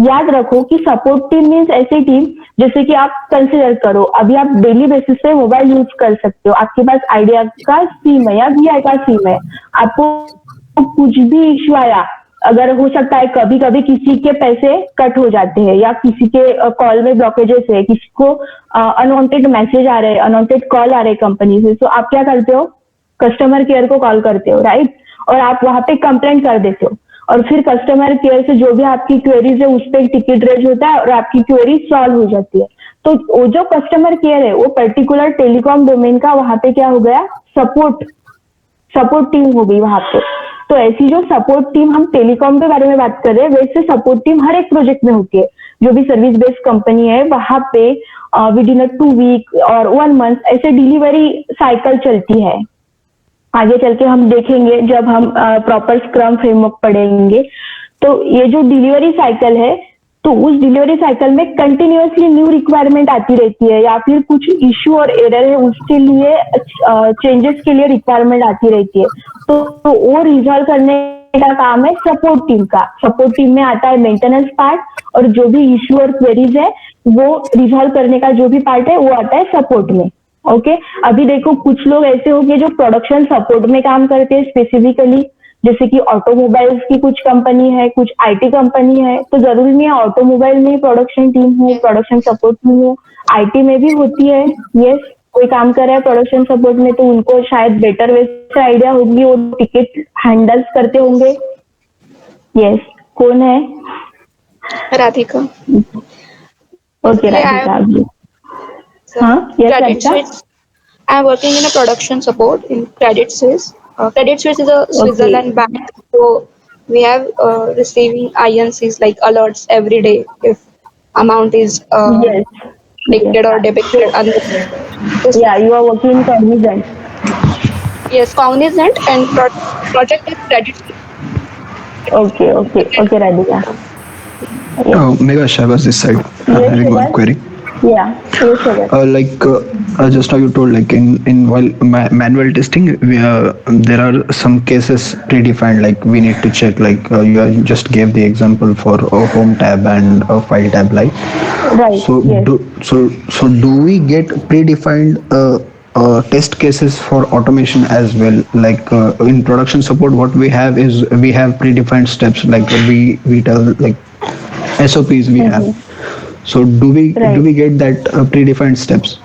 याद रखो कि सपोर्ट टीम मीन्स ऐसी टीम, जैसे कि आप कंसिडर करो अभी आप डेली बेसिस पे मोबाइल यूज कर सकते हो, आपके पास आइडिया का सिम है या वीआई का सिम है, आपको कुछ भी इश्यू आया, अगर हो सकता है कभी कभी किसी के पैसे कट हो जाते हैं या किसी के कॉल में ब्लॉकेजेस है, किसी को अनवांटेड मैसेज आ रहे हैं, अनवांटेड कॉल आ रहे हैं कंपनी से, तो आप क्या करते हो, कस्टमर केयर को कॉल करते हो, राइट, और आप वहां पे कंप्लेंट कर देते हो, और फिर कस्टमर केयर से जो भी आपकी क्वेरीज है उस पर टिकट रेज होता है और आपकी क्वेरी सॉल्व हो जाती है। तो वो जो कस्टमर केयर है वो पर्टिकुलर टेलीकॉम डोमेन का वहां पे क्या हो गया, सपोर्ट टीम हो गई वहां पे। तो ऐसी जो सपोर्ट टीम, हम टेलीकॉम के बारे में बात कर रहे हैं, वैसे सपोर्ट टीम हर एक प्रोजेक्ट में होती है। जो भी सर्विस बेस्ड कंपनी है वहां पे विद इन 2 वीक और 1 मंथ ऐसे डिलीवरी साइकिल चलती है। आगे चल के हम देखेंगे जब हम प्रॉपर स्क्रम फ्रेमवर्क पढ़ेंगे। तो ये जो डिलीवरी साइकिल है, तो उस डिलीवरी साइकिल में कंटिन्यूअसली न्यू रिक्वायरमेंट आती रहती है, या फिर कुछ इश्यू और एरर है उसके लिए चेंजेस के लिए रिक्वायरमेंट आती रहती है। तो वो रिजॉल्व करने का काम है सपोर्ट टीम का। सपोर्ट टीम में आता है मेंटेनेंस पार्ट, और जो भी इश्यू और क्वेरीज है वो रिजॉल्व करने का जो भी पार्ट है वो आता है सपोर्ट में। ओके, अभी देखो कुछ लोग ऐसे होंगे जो प्रोडक्शन सपोर्ट में काम करते हैं स्पेसिफिकली, जैसे कि ऑटोमोबाइल्स की कुछ कंपनी है, कुछ आईटी कंपनी है, तो जरूरी नहीं है ऑटोमोबाइल में ही प्रोडक्शन टीम हो, प्रोडक्शन सपोर्ट टीम हो, आईटी में भी होती है। यस, कोई काम कर रहा है प्रोडक्शन सपोर्ट में तो उनको शायद बेटर वैसे आइडिया होगी, वो टिकट हैंडल्स करते होंगे। यस, कौन है? राधिका। ओके राधिका, आप हाँ, yes, Credit Radhika? Suisse. I'm working in a production support in Credit Suisse. Credit Suisse is a Switzerland bank, so we have receiving INCs like alerts every day if amount is Yes. credited or debited. Yeah, you are working in Cognizant. Yes, Cognizant and project is Credit Suisse. Okay, Radhika. Yes. Mega Shabazz this side. Yes, Having one Shabazz. query. Yeah, yes, sir. Just now you told like in while manual testing there are some cases predefined, like we need to check, like you just gave the example for a home tab and a file tab, like Right. so Yes. do we get predefined test cases for automation as well? Like in production support, what we have is we have predefined steps, like we tell like SOPs we have. So do we get that predefined steps?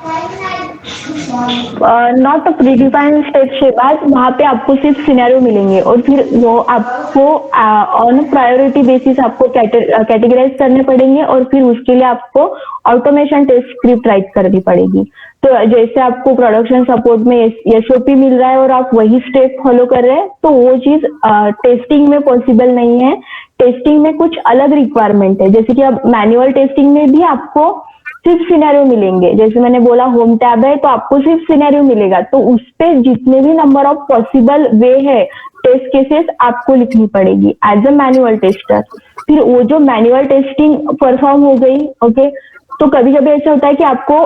Not a predefined step के बाद वहाँ पे आपको सिर्फ scenario मिलेंगे और फिर वो आपको ऑन प्रायोरिटी बेसिस आपको कैटेगराइज करने पड़ेंगे और फिर उसके लिए आपको ऑटोमेशन टेस्ट स्क्रिप्ट राइट करनी पड़ेगी। तो जैसे आपको प्रोडक्शन सपोर्ट में एसओपी मिल रहा है और आप वही स्टेप फॉलो कर रहे हैं, तो वो चीज टेस्टिंग में पॉसिबल नहीं है। टेस्टिंग में कुछ अलग रिक्वायरमेंट है, जैसे कि अब मैनुअल टेस्टिंग में भी आपको सिर्फ सिनेरियो मिलेंगे। जैसे मैंने बोला होम टैब है तो आपको सिर्फ सिनेरियो मिलेगा, तो उस पे जितने भी नंबर ऑफ पॉसिबल वे है टेस्ट केसेस आपको लिखनी पड़ेगी एज अ मैनुअल टेस्टर। फिर वो जो मैनुअल टेस्टिंग परफॉर्म हो गई, ओके, तो कभी कभी ऐसा होता है कि आपको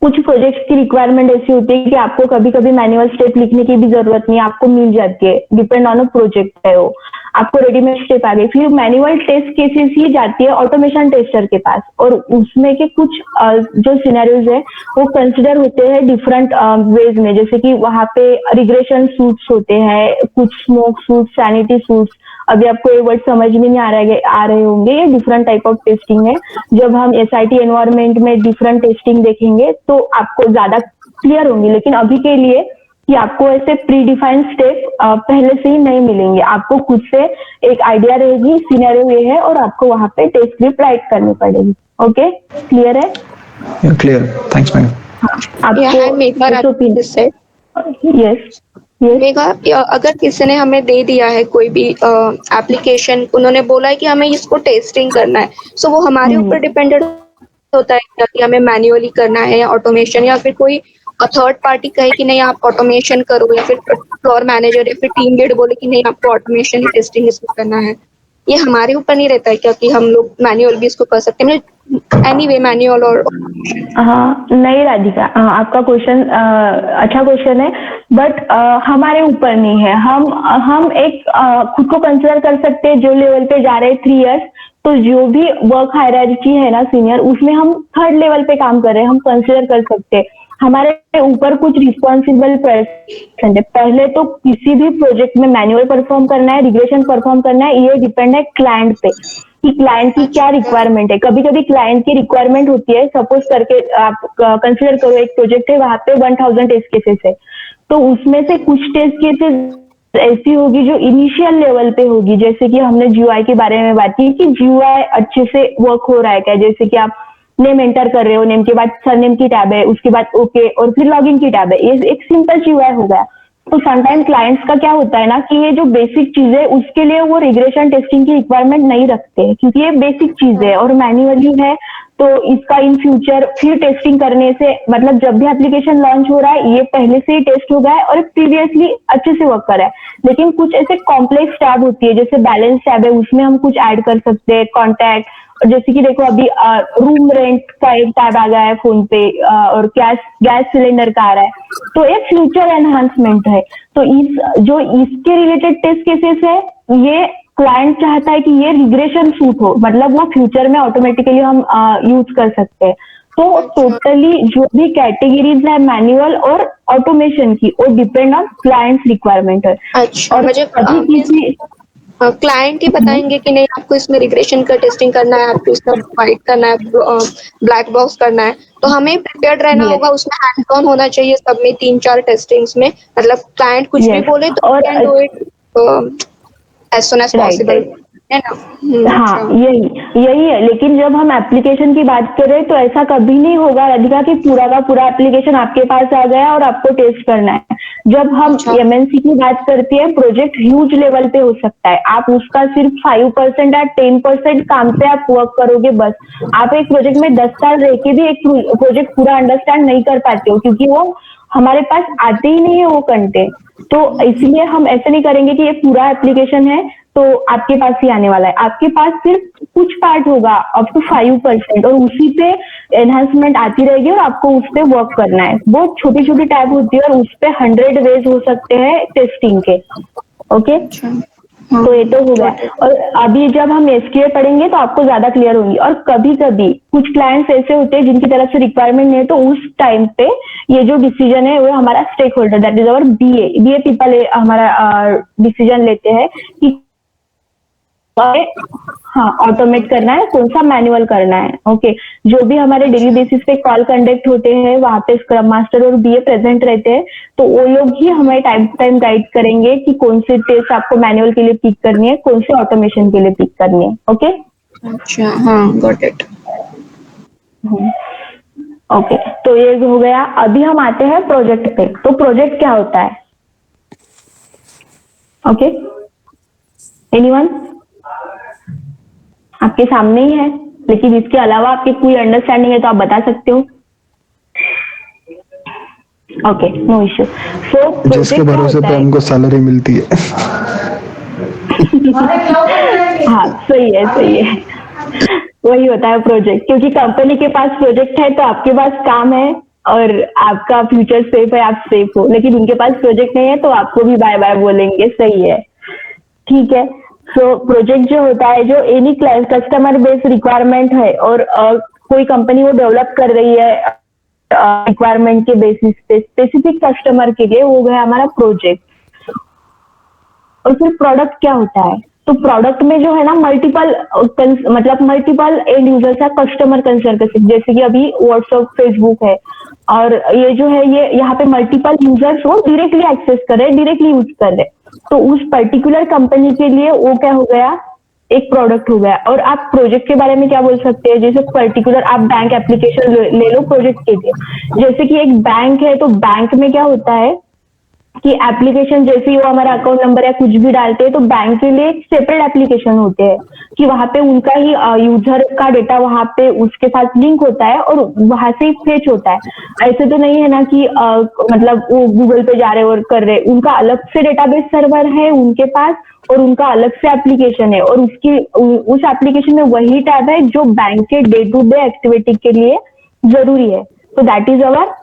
कुछ प्रोजेक्ट्स की रिक्वायरमेंट ऐसी होती है कि आपको कभी कभी मैनुअल स्टेप लिखने की भी जरूरत नहीं, आपको मिल जाती है, डिपेंड ऑन अ प्रोजेक्ट है वो, आपको रेडीमेड स्टेप आ गई। फिर मैनुअल टेस्ट केसेस ही जाती है ऑटोमेशन टेस्टर के पास और उसमें के कुछ जो सिनेरियोज है वो कंसिडर होते हैं डिफरेंट वेज में, जैसे कि वहां पे रिग्रेशन सूट्स होते हैं, कुछ स्मोक सूट्स, सैनिटी सूट्स। अभी आपको ये वर्ड समझ में नहीं आ रहे होंगे, ये डिफरेंट टाइप ऑफ टेस्टिंग है। जब हम एसआईटी एनवायरनमेंट में डिफरेंट टेस्टिंग देखेंगे तो आपको ज्यादा क्लियर होंगी, लेकिन अभी के लिए कि आपको ऐसे प्री डिफाइंड स्टेप पहले से ही नहीं मिलेंगे, आपको खुद से एक आइडिया रहेगी, सिनेरियो ये है और आपको वहां पे टेस्ट स्क्रिप्ट राइट करनी पड़ेगी। ओके, क्लियर है? Clear. Thanks, ma'am. Yes Megha, अगर किसी ने हमें दे दिया है कोई भी एप्लीकेशन, उन्होंने बोला है कि हमें इसको टेस्टिंग करना है, सो वो हमारे ऊपर डिपेंडेंट होता है क्या कि हमें मैन्युअली करना है या ऑटोमेशन, या फिर कोई थर्ड पार्टी कहे कि नहीं आप ऑटोमेशन करो, या फिर फ्लोर मैनेजर या फिर टीम लीड बोले कि नहीं आपको ऑटोमेशन ही टेस्टिंग इसको करना है, ये हमारे ऊपर नहीं रहता है क्या कि हम लोग मैन्युअल भी इसको कर सकते हैं, एनीवे मैन्युअल और हाँ, नहीं राधिका, आपका क्वेश्चन अच्छा क्वेश्चन है, बट हमारे ऊपर नहीं है। हम एक खुद को कंसिडर कर सकते हैं जो लेवल पे जा रहे हैं 3 इयर्स, तो जो भी वर्क हायरार्की है ना सीनियर, उसमें हम 3rd लेवल पे काम कर रहे हैं, हम कंसिडर कर सकते हैं। हमारे ऊपर कुछ रिस्पॉन्सिबल पर्सन है। पहले तो किसी भी प्रोजेक्ट में मैनुअल परफॉर्म करना है, रिग्रेशन परफॉर्म करना है, ये डिपेंड है क्लाइंट पे कि क्लाइंट की क्या रिक्वायरमेंट है। कभी कभी क्लाइंट की रिक्वायरमेंट होती है, सपोज करके आप कंसिडर करो एक प्रोजेक्ट है, वहां पे 1000 टेस्ट केसेस है, तो उसमें से कुछ टेस्ट केसेस ऐसी होगी जो इनिशियल लेवल पे होगी, जैसे कि हमने जीयूआई के बारे में बात की कि जीयूआई अच्छे से वर्क हो रहा है क्या, जैसे कि आप नेम एंटर कर रहे हो, नेम के बाद सरनेम की टैब है, उसके बाद ओके और फिर लॉगिन की टैब है, ये एक सिंपल जीयूआई हो गया। तो समटाइम क्लाइंट्स का क्या होता है ना कि ये जो बेसिक चीज है उसके लिए वो रिग्रेशन टेस्टिंग की रिक्वायरमेंट नहीं रखते हैं, क्योंकि ये बेसिक चीज है और मैन्युअली है, तो इसका इन फ्यूचर फिर टेस्टिंग करने से, मतलब जब भी एप्लीकेशन लॉन्च हो रहा है ये पहले से ही टेस्ट हो गया है और प्रीवियसली अच्छे से वर्क कर रहा है। लेकिन कुछ ऐसे कॉम्प्लेक्स टैब होती है, जैसे बैलेंस टैब है, उसमें हम कुछ ऐड कर सकते हैं, कॉन्टैक्ट, और जैसे कि देखो अभी रूम रेंट का एक टैब आ गया है फोन पे, और गैस सिलेंडर का आ रहा है, तो एक फ्यूचर एनहांसमेंट है। तो इसके रिलेटेड टेस्ट केसेस है, ये क्लाइंट चाहता है कि ये रिग्रेशन सूट हो, मतलब वो फ्यूचर में ऑटोमेटिकली हम यूज कर सकते हैं। तो टोटली जो भी कैटेगरीज है मैनुअल और ऑटोमेशन की, वो डिपेंड ऑन क्लाइंट्स रिक्वायरमेंट है। अच्छा, और मुझे कभी किसी क्लाइंट ही बताएंगे कि नहीं आपको इसमें रिग्रेशन का टेस्टिंग करना है, आपको इसका वाइट करना है, ब्लैक बॉक्स करना है, तो हमें प्रिपेयर्ड रहना Yes. होगा, उसमें हैंड्स ऑन होना चाहिए सब में 3-4 टेस्टिंग्स में, मतलब क्लाइंट कुछ भी Yes. बोले तो और can do it as soon as Right, possible, right. है ना? हाँ, अच्छा। यही है। लेकिन जब हम एप्लीकेशन की बात करें तो ऐसा कभी नहीं होगा राधिका कि पूरा का पूरा एप्लीकेशन आपके पास आ गया और आपको टेस्ट करना है। जब हम अच्छा। एमएनसी की बात करते हैं, प्रोजेक्ट ह्यूज लेवल पे हो सकता है, आप उसका सिर्फ 5% या 10% काम पे आप वर्क करोगे बस। आप एक प्रोजेक्ट में 10 साल रह के भी एक प्रोजेक्ट पूरा अंडरस्टैंड नहीं कर पाते हो, क्योंकि वो हमारे पास आते ही नहीं है वो कंटेंट। तो इसलिए हम ऐसे नहीं करेंगे कि ये पूरा एप्लीकेशन है तो आपके पास ही आने वाला है। आपके पास सिर्फ कुछ पार्ट होगा अप टू 5%, और उसी पे एनहांसमेंट आती रहेगी और आपको उस पे वर्क करना है। बहुत छोटी छोटी टैब होती है और उस पे 100 वेज हो सकते हैं टेस्टिंग के। ओके, तो ये तो हो गया। और अभी जब हम एसक्यूएल पढ़ेंगे तो आपको ज्यादा क्लियर होंगी। और कभी कभी कुछ क्लाइंट्स ऐसे होते हैं जिनकी तरफ से रिक्वायरमेंट नहीं है, तो उस टाइम पे ये जो डिसीजन है वो हमारा stakeholder, that is our BA people हमारा डिसीजन लेते हैं कि हाँ ऑटोमेट करना है, कौन सा मैनुअल करना है। ओके, जो भी हमारे डेली बेसिस पे कॉल कंडक्ट होते हैं वहां पे स्क्रम मास्टर और बीए प्रेजेंट रहते हैं, तो वो लोग ही हमें टाइम टू टाइम गाइड करेंगे कि कौन से टेस्ट आपको मैनुअल के लिए पिक करनी है, कौन से ऑटोमेशन के लिए पिक करनी है। ओके, अच्छा, हाँ, गॉट इट। ओके, तो ये हो गया। अभी हम आते हैं प्रोजेक्ट पे। तो प्रोजेक्ट क्या होता है? Okay, anyone? आपके सामने ही है, लेकिन इसके अलावा आपकी कोई अंडरस्टैंडिंग है तो आप बता सकते हो। Okay, no issue. सो जिसके भरोसे पे हमको सैलरी मिलती है। हाँ, सही है, सही है। वही होता है प्रोजेक्ट, क्योंकि कंपनी के पास प्रोजेक्ट है तो आपके पास काम है और आपका फ्यूचर सेफ है, आप सेफ हो। लेकिन उनके पास प्रोजेक्ट नहीं है तो आपको भी बाय बाय बोलेंगे। सही है, ठीक है। सो प्रोजेक्ट जो होता है, जो any client customer based requirement है और कोई कंपनी वो डेवलप कर रही है रिक्वायरमेंट के बेसिस पे स्पेसिफिक कस्टमर के लिए, वो गया हमारा प्रोजेक्ट। और फिर प्रोडक्ट क्या होता है? तो प्रोडक्ट में जो है ना मल्टीपल एंड यूजर्स का कस्टमर कंसिडर कर सकते, जैसे कि अभी व्हाट्सएप फेसबुक है, और ये जो है ये यहाँ पे मल्टीपल यूजर्स वो डायरेक्टली एक्सेस कर रहे हैं, डायरेक्टली यूज कर रहे हैं। तो उस पर्टिकुलर कंपनी के लिए वो क्या हो गया, एक प्रोडक्ट हो गया। और आप प्रोजेक्ट के बारे में क्या बोल सकते हैं? जैसे पर्टिकुलर आप बैंक एप्लीकेशन ले लो प्रोजेक्ट के लिए। जैसे कि एक बैंक है, तो बैंक में क्या होता है कि एप्लीकेशन जैसे ही वो हमारा अकाउंट नंबर या कुछ भी डालते हैं तो बैंक के लिए एक सेपरेट एप्लीकेशन होते हैं कि वहां पे उनका ही यूजर का डेटा वहां पे उसके साथ लिंक होता है और वहां से फेच होता है। ऐसे तो नहीं है ना कि मतलब वो गूगल पे जा रहे और कर रहे, उनका अलग से डेटाबेस सर्वर है उनके पास और उनका अलग से एप्लीकेशन है, और उसकी उस एप्लीकेशन में वही टैब है जो बैंक के डे टू डे एक्टिविटी के लिए जरूरी है। तो that is our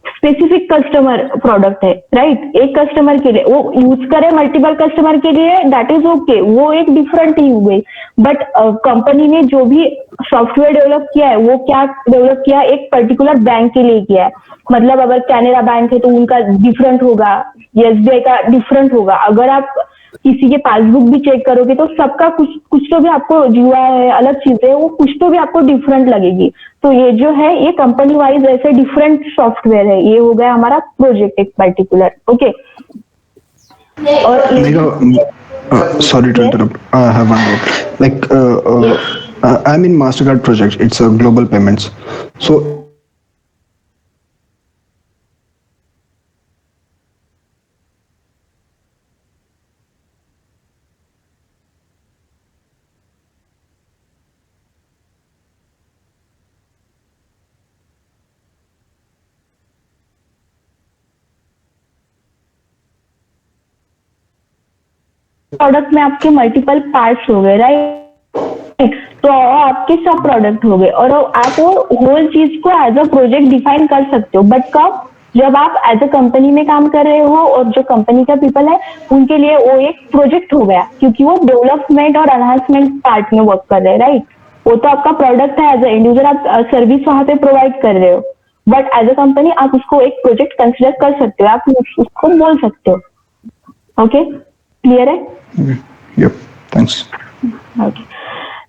specific customer product है, राइट। एक कस्टमर के लिए वो यूज करे, मल्टीपल कस्टमर के लिए दैट इज ओके, वो एक डिफरेंट ही हो गई। बट कंपनी ने जो भी सॉफ्टवेयर डेवलप किया है वो क्या डेवलप किया है, एक पर्टिकुलर बैंक के लिए किया है। मतलब अगर कैनरा बैंक है तो उनका डिफरेंट होगा, एसबीआई का डिफरेंट होगा। अगर आप किसी के पासबुक भी चेक करोगे तो सबका कुछ तो भी आपको जुआ है, अलग चीजें, वो कुछ तो भी आपको डिफरेंट लगेगी। तो ये जो है ये कंपनी वाइज ऐसे डिफरेंट सॉफ्टवेयर है। ये हो गया हमारा प्रोजेक्ट एक पर्टिकुलर। ओके, और Sorry to interrupt. I have one doubt. Like, I'm in Mastercard project. It's a global payments. So product में आपके मल्टीपल पार्ट्स हो गए, राइट। तो आपके सब प्रोडक्ट हो गए और आप वो होल चीज को एज अ प्रोजेक्ट डिफाइन कर सकते हो। बट कब? जब आप एज अ कंपनी में काम कर रहे हो और जो कंपनी का पीपल है उनके लिए वो एक प्रोजेक्ट हो गया, क्योंकि वो डेवलपमेंट और एनहांसमेंट पार्ट में वर्क कर रहे हैं, राइट। वो तो आपका प्रोडक्ट है, एज अ इंडिविजुअल आप सर्विस वहां पे प्रोवाइड कर रहे हो, बट एज अ कंपनी आप उसको एक प्रोजेक्ट कंसिडर कर सकते हो, आप उसको बोल सकते हो। ओके, क्लियर है? Yep. Thanks. Okay,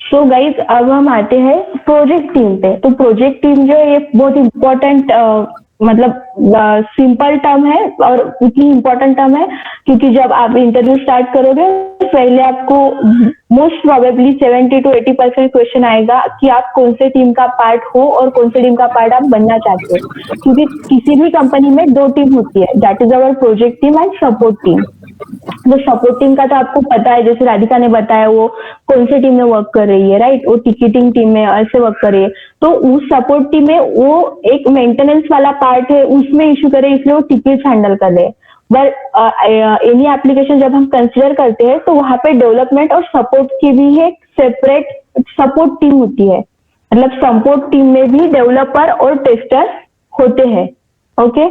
so guys अब हम आते हैं प्रोजेक्ट टीम पे। तो प्रोजेक्ट टीम जो है ये बहुत इम्पोर्टेंट मतलब सिंपल टर्म है और इतनी इम्पोर्टेंट टर्म है क्योंकि जब आप इंटरव्यू स्टार्ट करोगे पहले आपको मोस्ट प्रोबेबली 70 to 80% क्वेश्चन आएगा कि आप कौन से टीम का पार्ट हो और कौन से टीम का पार्ट आप बनना चाहते हो, क्योंकि किसी भी कंपनी में दो टीम होती है, that is our project team and support team. तो सपोर्ट टीम का तो आपको पता है, जैसे राधिका ने बताया वो कौन सी टीम में वर्क कर रही है, राइट, वो टिकटिंग टीम में ऐसे वर्क कर रही है। तो उस सपोर्ट टीम में वो एक मेंटेनेंस वाला पार्ट है, उसमें इश्यू करे इसलिए वो टिकट्स हैंडल कर रहे हैं। बट एनी एप्लीकेशन जब हम कंसिडर करते हैं तो वहां पे डेवलपमेंट और सपोर्ट की भी एक सेपरेट सपोर्ट टीम होती है, मतलब सपोर्ट टीम में भी डेवलपर और टेस्टर होते हैं। Okay,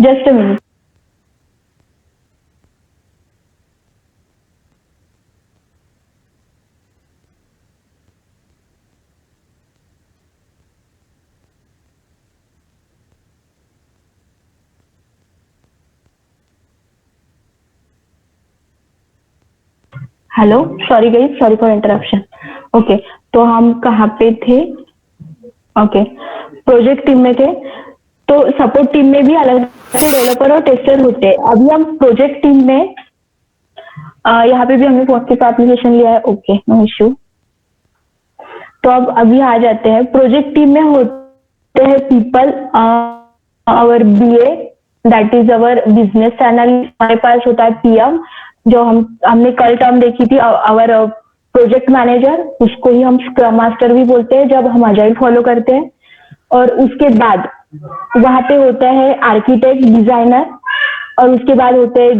just a minute. Hello, sorry guys, sorry for interruption. Okay, तो हम कहाँ पे थे? ओके, प्रोजेक्ट टीम में थे। तो सपोर्ट टीम में भी अलग से डेवलपर और टेस्टर होते हैं। अभी हम प्रोजेक्ट टीम में यहाँ पे भी हमने फोर्थ का एप्लीकेशन लिया है। Okay, no issue. तो अब अभी आ जाते हैं प्रोजेक्ट टीम में होते हैं people, our BA that is our business analyst, हमारे पास होता है पीएम जो हमने कल टर्म देखी थी, आवर प्रोजेक्ट मैनेजर, उसको ही हम स्क्रम मास्टर भी बोलते हैं जब हम अजाइल फॉलो करते हैं। और उसके बाद वहां पे होता है आर्किटेक्ट, डिजाइनर, और उसके बाद होते हैं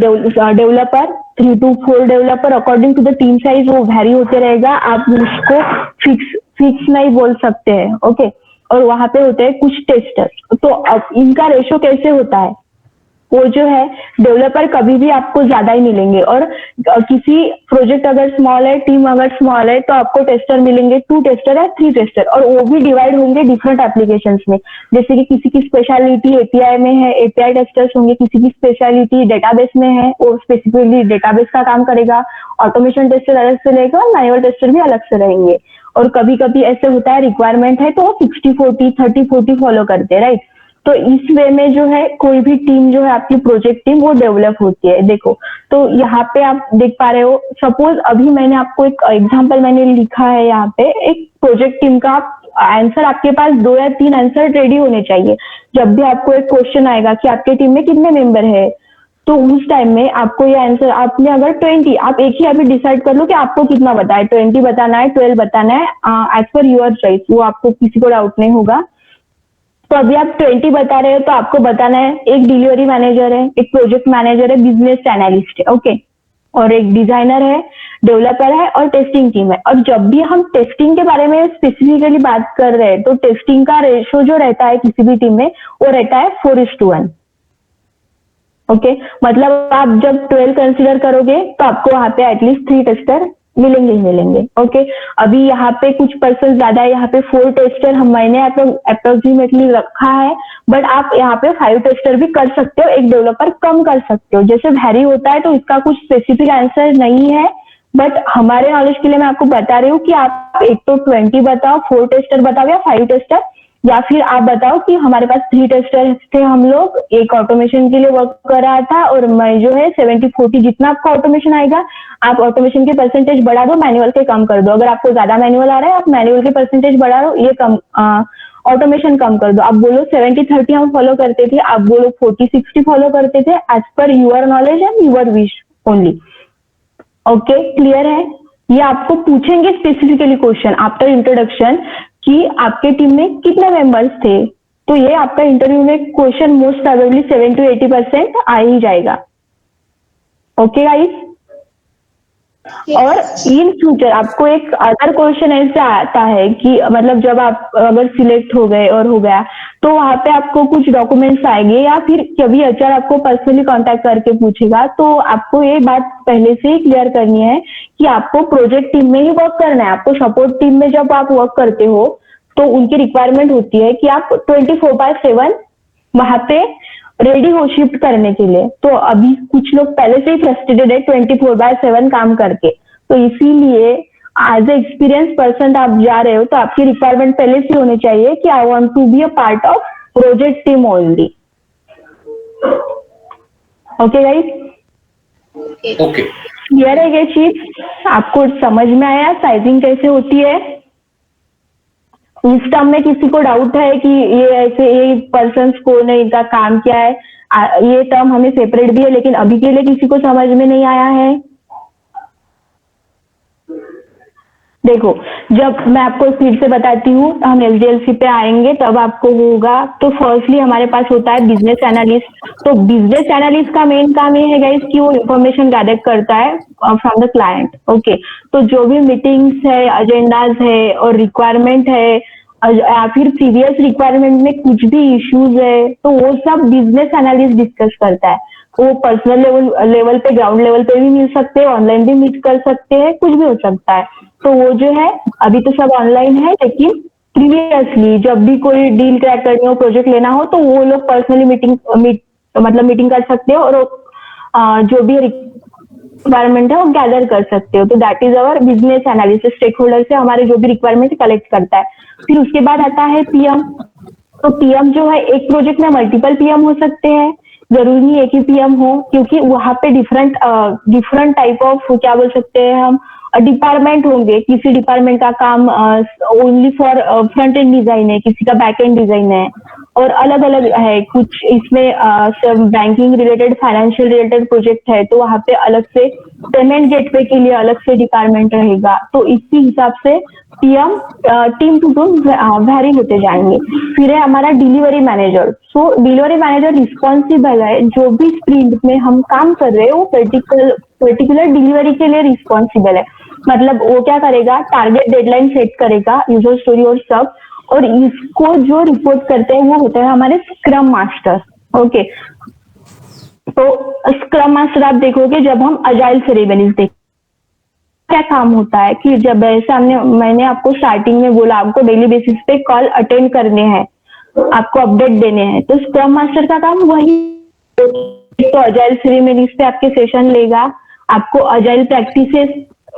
developer, 3 to 4 developer, according to the team size वो वैरी होते रहेगा, आप उसको फिक्स नहीं बोल सकते हैं। ओके, और वहां पे होते हैं कुछ टेस्टर। तो अब इनका रेशो कैसे होता है? वो जो है डेवलपर कभी भी आपको ज्यादा ही मिलेंगे, और किसी प्रोजेक्ट अगर स्मॉल है, टीम अगर स्मॉल है, तो आपको टेस्टर मिलेंगे 2 टेस्टर या 3 टेस्टर, और वो भी डिवाइड होंगे डिफरेंट एप्लीकेशंस में। जैसे कि किसी की स्पेशलिटी एपीआई में है, एपीआई टेस्टर्स होंगे, किसी की स्पेशलिटी डेटाबेस में है, वो स्पेसिफिकली डेटाबेस का काम करेगा, ऑटोमेशन टेस्टर अलग से रहेगा और मैनुअल टेस्टर भी अलग से रहेंगे। और कभी कभी ऐसे होता है रिक्वायरमेंट है तो वो 60-40, 30-40 फॉलो करते हैं, राइट। तो इस वे में जो है कोई भी टीम जो है आपकी प्रोजेक्ट टीम वो डेवलप होती है। देखो, तो यहाँ पे आप देख पा रहे हो, सपोज अभी मैंने आपको एक एग्जांपल मैंने लिखा है, यहाँ पे एक प्रोजेक्ट टीम का आंसर, आपके पास 2 या 3 आंसर रेडी होने चाहिए। जब भी आपको एक क्वेश्चन आएगा कि आपके टीम में कितने मेंबर है, तो उस टाइम में आपको ये आंसर, आपने अगर 20, आप एक ही अभी डिसाइड कर लो कि आपको कितना बताना है, 20 बताना है, 12 बताना है, एज पर योर चॉइस, वो आपको किसी को डाउट नहीं होगा। तो अभी आप 20 बता रहे हो तो आपको बताना है एक डिलीवरी मैनेजर है, एक प्रोजेक्ट मैनेजर है, बिजनेस एनालिस्ट है, ओके, और एक डिजाइनर है, डेवलपर है और टेस्टिंग टीम है। और जब भी हम टेस्टिंग के बारे में स्पेसिफिकली बात कर रहे हैं तो टेस्टिंग का रेशो जो रहता है किसी भी टीम में वो रहता है 4:1। ओके, मतलब आप जब 12 कंसिडर करोगे तो आपको वहां पे एटलीस्ट 3 टेस्टर मिलेंगे ही मिलेंगे। ओके, अभी यहाँ पे कुछ पर्सन ज्यादा है, यहाँ पे 4 टेस्टर मैंने अप्रोक्सीमेटली रखा है, बट आप यहाँ पे 5 टेस्टर भी कर सकते हो, एक डेवलपर कम कर सकते हो, जैसे वैरी होता है। तो इसका कुछ स्पेसिफिक आंसर नहीं है, बट हमारे नॉलेज के लिए मैं आपको बता रही हूँ कि आप एक तो 20 बताओ, 4 टेस्टर बताओ या 5 टेस्टर, या फिर आप बताओ कि हमारे पास 3 टेस्टर थे, हम लोग एक ऑटोमेशन के लिए वर्क कर रहा था, और मैं जो है 70-40 जितना आपका ऑटोमेशन आएगा आप ऑटोमेशन के परसेंटेज बढ़ा दो, मैनुअल के कम कर दो। अगर आपको ज्यादा मैनुअल आ रहा है आप मैनुअल के परसेंटेज बढ़ा दो, ये कम ऑटोमेशन कम कर दो। आप बोलो 70-30 हम फॉलो करते थे, आप बोलो 40-60 फॉलो करते थे, as per your knowledge and your wish only. Okay, clear है? ये आपको पूछेंगे स्पेसिफिकली क्वेश्चन आफ्टर इंट्रोडक्शन कि आपके टीम में कितने मेंबर्स थे, तो ये आपका इंटरव्यू में क्वेश्चन मोस्ट प्रोबेबली 70 to 80% आ ही जाएगा। ओके गाइस, और इन फ्यूचर आपको एक अदर क्वेश्चन ऐसा आता है कि मतलब जब आप अगर सिलेक्ट हो गए और हो गया तो वहां पे आपको कुछ डॉक्यूमेंट्स आएंगे या फिर कभी एचआर आपको पर्सनली कांटेक्ट करके पूछेगा, तो आपको ये बात पहले से ही क्लियर करनी है कि आपको प्रोजेक्ट टीम में ही वर्क करना है। आपको सपोर्ट टीम में जब आप वर्क करते हो तो उनकी रिक्वायरमेंट होती है कि आप 24/7 वहां पे रेडी हो शिफ्ट करने के लिए। तो अभी कुछ लोग पहले से ही फ्रस्ट्रेटेड है 24/7 काम करके, तो इसीलिए एज ए एक्सपीरियंस पर्सन आप जा रहे हो तो आपकी रिक्वायरमेंट पहले से होनी चाहिए कि I want to be a part of project team only. Okay guys, okay. Clear है ये चीज? आपको समझ में आया साइजिंग कैसे होती है? इस टर्म में किसी को डाउट है कि ये ऐसे ये पर्सन कौन है, इनका काम क्या है? ये टर्म हमें सेपरेट भी है लेकिन अभी के लिए किसी को समझ में नहीं आया है? देखो, जब मैं आपको फिर से बताती हूँ, हम एसडीएलसी पे आएंगे तब आपको होगा। तो फर्स्टली हमारे पास होता है बिजनेस एनालिस्ट। तो बिजनेस एनालिस्ट का मेन काम ये है गाइस कि वो इंफॉर्मेशन गैदर करता है फ्रॉम द क्लाइंट। ओके, तो जो भी मीटिंग्स है, एजेंडाज है और रिक्वायरमेंट है या फिर प्रीवियस रिक्वायरमेंट में कुछ भी इश्यूज है तो वो सब बिजनेस एनालिस्ट डिस्कस करता है। वो पर्सनल लेवल पे, ग्राउंड लेवल पे भी मिल सकते हैं, ऑनलाइन भी मीट कर सकते हैं, कुछ भी हो सकता है। तो वो जो है अभी तो सब ऑनलाइन है, लेकिन प्रीवियसली जब भी कोई डील क्रैक करनी हो, प्रोजेक्ट लेना हो तो वो लोग पर्सनली मीटिंग कर सकते हो और जो भी रिक्वायरमेंट है वो गैदर कर सकते हो। तो that is our business analysis. Stakeholder से हमारे जो भी रिक्वायरमेंट कलेक्ट करता है। फिर उसके बाद आता है पीएम। तो पीएम जो है, एक प्रोजेक्ट में मल्टीपल पीएम हो सकते हैं, जरूरी नहीं एक ही पीएम हो, क्योंकि वहां पे डिफरेंट टाइप ऑफ क्या बोल सकते हैं हम डिपार्टमेंट होंगे। किसी डिपार्टमेंट का काम only for front end design है, किसी का बैक एंड डिजाइन है और अलग अलग है। कुछ इसमें सब banking related, financial related project है तो वहां पे अलग से पेमेंट गेटवे के लिए अलग से डिपार्टमेंट रहेगा। तो इसी हिसाब से PM team to team vary होते जाएंगे। फिर है हमारा delivery manager. So delivery manager responsible है, जो भी स्प्रिंट में हम काम कर रहे हैं वो पर्टिकुलर डिलीवरी के लिए रिस्पॉन्सिबल है। मतलब वो क्या करेगा, टारगेट डेडलाइन सेट करेगा, यूजर स्टोरी और सब, और इसको जो रिपोर्ट करते हैं वो होता है हमारे स्क्रम मास्टर। ओके, तो स्क्रम मास्टर आप देखोगे जब हम अजाइल सेरेमनीज देख, क्या काम होता है कि जब ऐसे मैंने आपको स्टार्टिंग में बोला आपको डेली बेसिस पे कॉल अटेंड करने हैं, आपको अपडेट देने हैं, तो स्क्रम मास्टर का काम वही। तो अजाइल सेरेमनीज पे आपके सेशन लेगा, आपको अजाइल प्रैक्टिसेस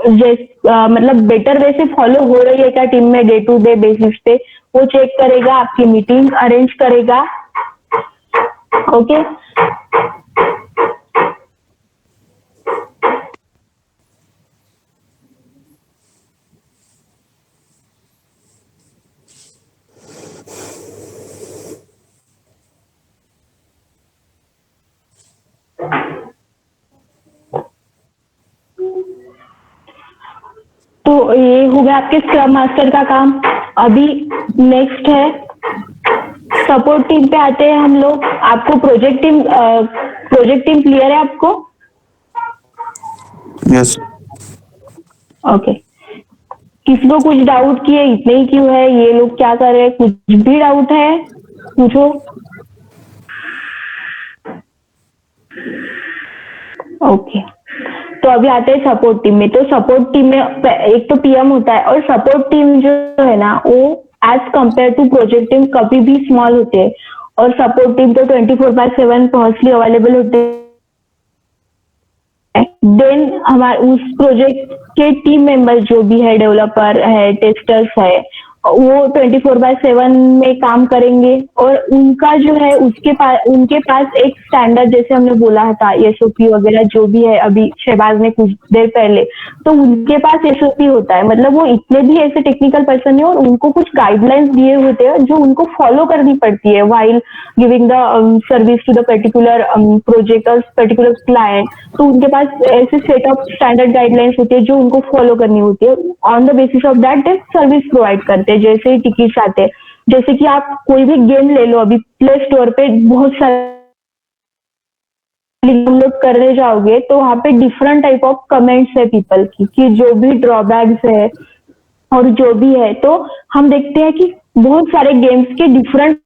मतलब बेटर वे से फॉलो हो रही है क्या टीम में डे टू डे बेसिस पे, वो चेक करेगा, आपकी मीटिंग अरेंज करेगा। ओके, तो ये हो गया आपके स्क्रम मास्टर का काम। अभी नेक्स्ट है सपोर्ट टीम पे आते हैं हम लोग। आपको प्रोजेक्ट टीम क्लियर है आपको? यस। ओके, किसी को कुछ डाउट किए इतने ही क्यों है, ये लोग क्या कर रहे हैं, कुछ भी डाउट है पूछो। ओके, तो अभी आते हैं सपोर्ट टीम में। तो सपोर्ट टीम में एक तो पीएम होता है और सपोर्ट टीम जो है ना वो as compare to project team कभी भी स्मॉल होते हैं और सपोर्ट टीम तो 24/7 पर्सनली अवेलेबल होते हैं। देन हमारे उस प्रोजेक्ट के टीम मेंबर्स जो भी है, डेवलपर है, टेस्टर्स है, वो 24/7 में काम करेंगे और उनका जो है उनके पास एक स्टैंडर्ड, जैसे हमने बोला था एसओपी वगैरह जो भी है, अभी शहबाज ने कुछ देर पहले, तो उनके पास एसओपी होता है। मतलब वो इतने भी ऐसे टेक्निकल पर्सन है और उनको कुछ गाइडलाइंस दिए होते हैं जो उनको फॉलो करनी पड़ती है while giving the service to the particular project और पर्टिकुलर क्लाइंट। तो उनके पास ऐसे सेट ऑफ स्टैंडर्ड गाइडलाइंस होती है जो उनको फॉलो करनी होती है। On the basis of that they service provide करते हैं। जैसे ही टिकट्स आते हैं, जैसे कि आप कोई भी गेम ले लो, अभी प्ले स्टोर पे बहुत सारे डाउनलोड करने जाओगे तो वहाँ पे डिफरेंट टाइप ऑफ कमेंट्स है पीपल की, कि जो भी ड्रॉबैक्स है और जो भी है, तो हम देखते हैं कि बहुत सारे गेम्स के डिफरेंट,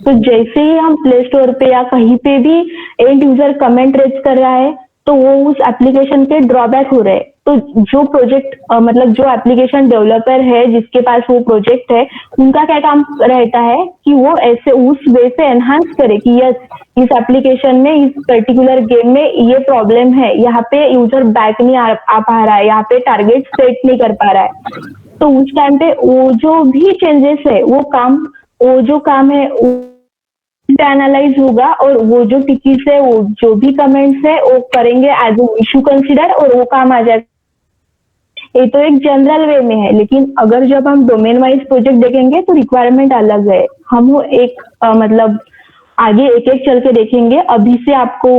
तो जैसे ही हम प्ले स्टोर पे या कहीं पे भी एंड यूजर कमेंट रेज कर रहा है तो वो उस एप्लीकेशन के ड्रॉबैक हो रहे हैं। तो जो प्रोजेक्ट मतलब जो एप्लीकेशन डेवलपर है जिसके पास वो प्रोजेक्ट है, उनका क्या काम रहता है कि वो ऐसे उस वे से एनहांस करे कि यस इस एप्लीकेशन में इस पर्टिकुलर गेम में ये प्रॉब्लम है, यहाँ पे यूजर बैक नहीं आ पा रहा है, यहाँ पे टारगेट सेट नहीं कर पा रहा है। तो उस टाइम पे वो जो भी चेंजेस है वो जो काम है एनालाइज होगा और वो जो टिकीज है, वो जो भी कमेंट्स है वो करेंगे एज इशू कंसिडर और वो काम आ जाएगा। ये तो एक जनरल वे में है, लेकिन अगर जब हम डोमेन वाइज प्रोजेक्ट देखेंगे तो रिक्वायरमेंट अलग है। हम वो एक मतलब आगे एक एक चल के देखेंगे, अभी से आपको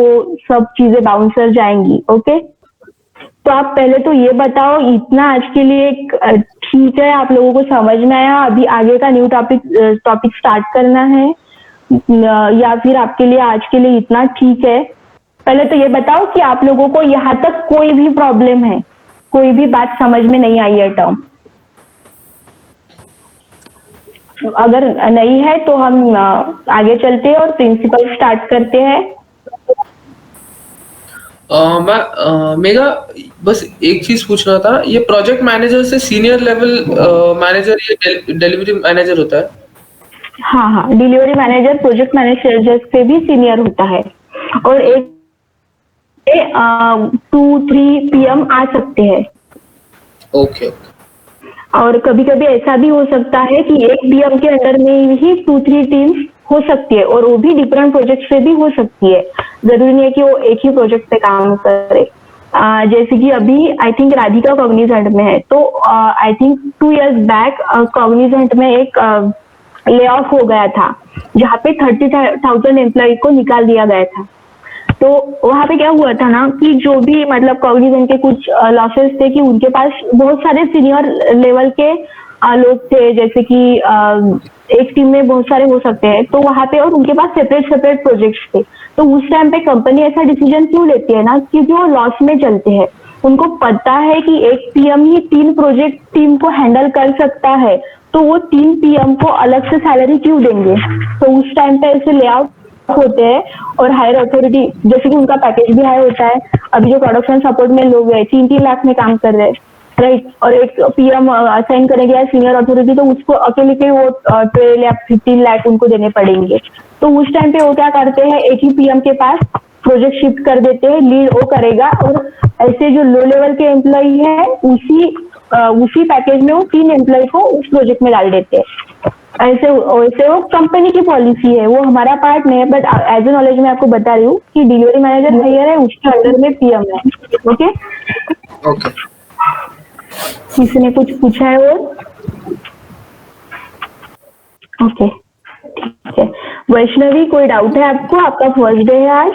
सब चीजें बाउंसर जाएंगी। ओके, तो आप पहले तो ये बताओ, इतना आज के लिए ठीक है, आप लोगों को समझ में आया? अभी आगे का न्यू टॉपिक स्टार्ट करना है या फिर आपके लिए आज के लिए इतना ठीक है? पहले तो ये बताओ कि आप लोगों को यहाँ तक कोई भी प्रॉब्लम है, कोई भी बात समझ में नहीं आई है टर्म? अगर नहीं है तो हम आगे चलते हैं और प्रिंसिपल स्टार्ट करते हैं। मेगा बस एक चीज पूछना था, ये प्रोजेक्ट मैनेजर से सीनियर लेवल मैनेजर ये डिलीवरी मैनेजर होता है? हाँ, डिलीवरी मैनेजर प्रोजेक्ट मैनेजर से भी सीनियर होता है और एक 2-3 PM आ सकते हैं। ओके। और कभी कभी ऐसा भी हो सकता है कि एक PM के अंडर में ही 2-3 टीम्स हो सकती है और वो भी डिफरेंट प्रोजेक्ट से भी हो सकती है, जरूरी नहीं है कि वो एक ही प्रोजेक्ट पे काम करे। जैसे कि अभी आई थिंक राधिका कॉग्निजेंट में है, तो I think 2 years back Cognizant में एक ले ऑफ हो गया था जहाँ पे 30,000 एम्प्लॉय को निकाल दिया गया था। तो वहां पे क्या हुआ था ना कि जो भी मतलब कॉग्निजेंट के कुछ लॉसेस थे कि उनके पास बहुत सारे सीनियर लेवल के लोग थे, जैसे कि एक टीम में बहुत सारे हो सकते हैं, तो वहां पे और उनके पास सेपरेट प्रोजेक्ट्स थे। तो उस टाइम पे कंपनी ऐसा डिसीजन क्यों लेती है ना, क्योंकि वो लॉस में चलते हैं। उनको पता है कि एक PM ही 3 प्रोजेक्ट टीम को हैंडल कर सकता है, तो वो 3 PM को अलग से सैलरी क्यों देंगे? तो उस टाइम पे ऐसे लेआउट होते हैं और हायर अथॉरिटी जैसे कि उनका पैकेज भी हाई होता है। अभी जो प्रोडक्शन सपोर्ट में लोग हैं 3-3 लाख में काम कर रहे हैं, राइट, और एक PM असाइन करेंगे सीनियर अथॉरिटी, तो उसको अकेले के वो 12 या 15 लाख उनको देने पड़ेंगे। तो उस टाइम पे वो क्या करते हैं, एक ही PM के पास प्रोजेक्ट शिफ्ट कर देते हैं, लीड वो करेगा और ऐसे जो लो लेवल के एम्प्लॉय है उसी पैकेज में वो 3 एम्प्लॉय को उस प्रोजेक्ट में डाल देते हैं। ऐसे वो कंपनी की पॉलिसी है, वो हमारा पार्ट नहीं है, बट एज ए नॉलेज मैं आपको बता रही हूँ कि डिलीवरी मैनेजर हायर है, उसके अंडर में PM है। ओके, किसी ने कुछ पूछा है और? ओके, ठीक है। वैष्णवी, कोई डाउट है आपको? आपका फर्स्ट डे है आज?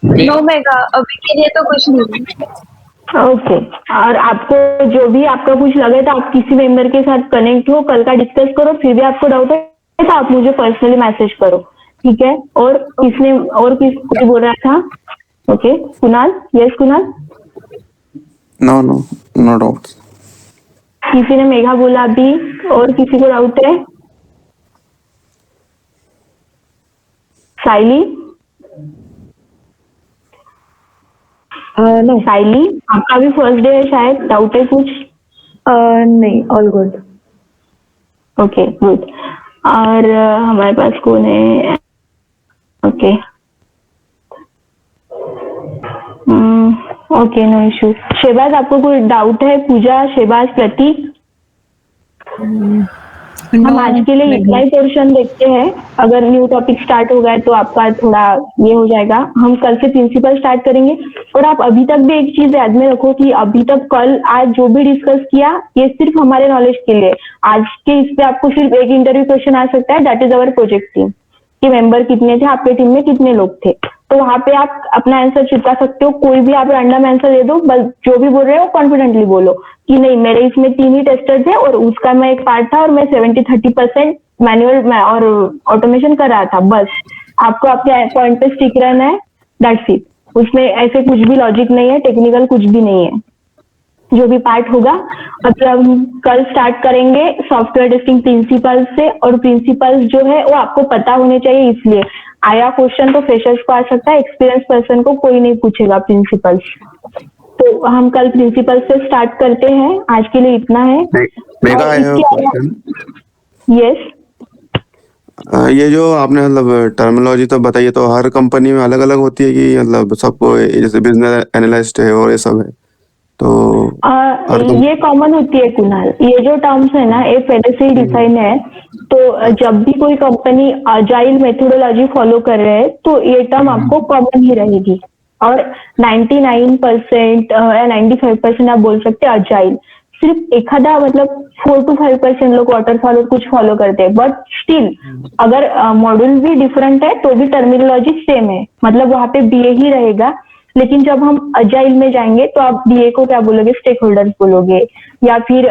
नो मेगा, अभी के लिए तो कुछ नहीं। ओके, और आपको जो भी आपका कुछ लगे तो आप किसी मेंबर के साथ कनेक्ट हो, कल का डिस्कस करो, फिर भी आपको डाउट है तो आप मुझे पर्सनली मैसेज करो, ठीक है? और कोई बोल रहा था? Okay, Kunal, yes Kunal? No doubt. किसी ने मेघा बोला अभी, और किसी को डाउट है? साइली? नो। साइली, आपका भी फर्स्ट डे है शायद, डाउट है कुछ? नहीं, ऑल गुड। Okay, good. और हमारे पास कौन है? Okay, okay, no issue. Shahbaz, आपको कोई डाउट है? पूजा, शहबाज, प्रतीक? हम आज के लिए इतना ही पोर्शन देखते हैं, अगर न्यू टॉपिक स्टार्ट हो गया तो आपका थोड़ा ये हो जाएगा। हम कल से प्रिंसिपल स्टार्ट करेंगे। और आप अभी तक भी एक चीज याद में रखो कि अभी तक कल आज जो भी डिस्कस किया ये सिर्फ हमारे नॉलेज के लिए। आज के इस पे आपको सिर्फ एक इंटरव्यू क्वेश्चन आ सकता है, that is our project team, कि मेंबर कितने थे, आपके टीम में कितने लोग थे। तो वहां पे आप अपना आंसर चिपका सकते हो, कोई भी आप रैंडम आंसर दे दो, बस जो भी बोल रहे हो कॉन्फिडेंटली बोलो कि नहीं मेरे इसमें 3 ही टेस्टर थे और उसका मैं एक पार्ट था और मैं 70-30% मैनुअल और ऑटोमेशन कर रहा था, बस आपको आपके पॉइंट पे स्टिक रहना है, दैट्स इट। उसमें ऐसे कुछ भी लॉजिक नहीं है, टेक्निकल कुछ भी नहीं है। जो भी पार्ट होगा अभी हम कल स्टार्ट करेंगे सॉफ्टवेयर टेस्टिंग प्रिंसिपल्स से, और प्रिंसिपल्स जो है वो आपको पता होने चाहिए, इसलिए आया क्वेश्चन तो फ्रेशर्स को आ सकता है, एक्सपीरियंस पर्सन को कोई नहीं पूछेगा प्रिंसिपल्स। तो हम कल प्रिंसिपल से स्टार्ट करते हैं, आज के लिए इतना है। Mega I have question. Yes, ये जो आपने मतलब टर्मिनोलॉजी तो बताई है, तो हर कंपनी में अलग अलग होती है कि मतलब सबको, जैसे बिजनेस एनालिस्ट है और ये सब है, तो ये कॉमन होती है कुणाल, ये जो टर्म्स है ना ये पहले से ही डिफाइन है। तो जब भी कोई कंपनी अजाइल मेथोडोलॉजी फॉलो कर रहे हैं तो ये टर्म आपको कॉमन ही रहेगी, और 99% या 95% आप बोल सकते हैं अजाइल। सिर्फ एखादा मतलब 4 to 5% लोग वाटरफॉल और कुछ फॉलो करते हैं, बट स्टिल अगर मॉड्यूल भी डिफरेंट है तो भी टर्मिनोलॉजी सेम है, मतलब वहां पे बीए ही रहेगा। लेकिन जब हम अजाइल में जाएंगे तो आप बीए को क्या बोलोगे, स्टेक होल्डर्स बोलोगे, या फिर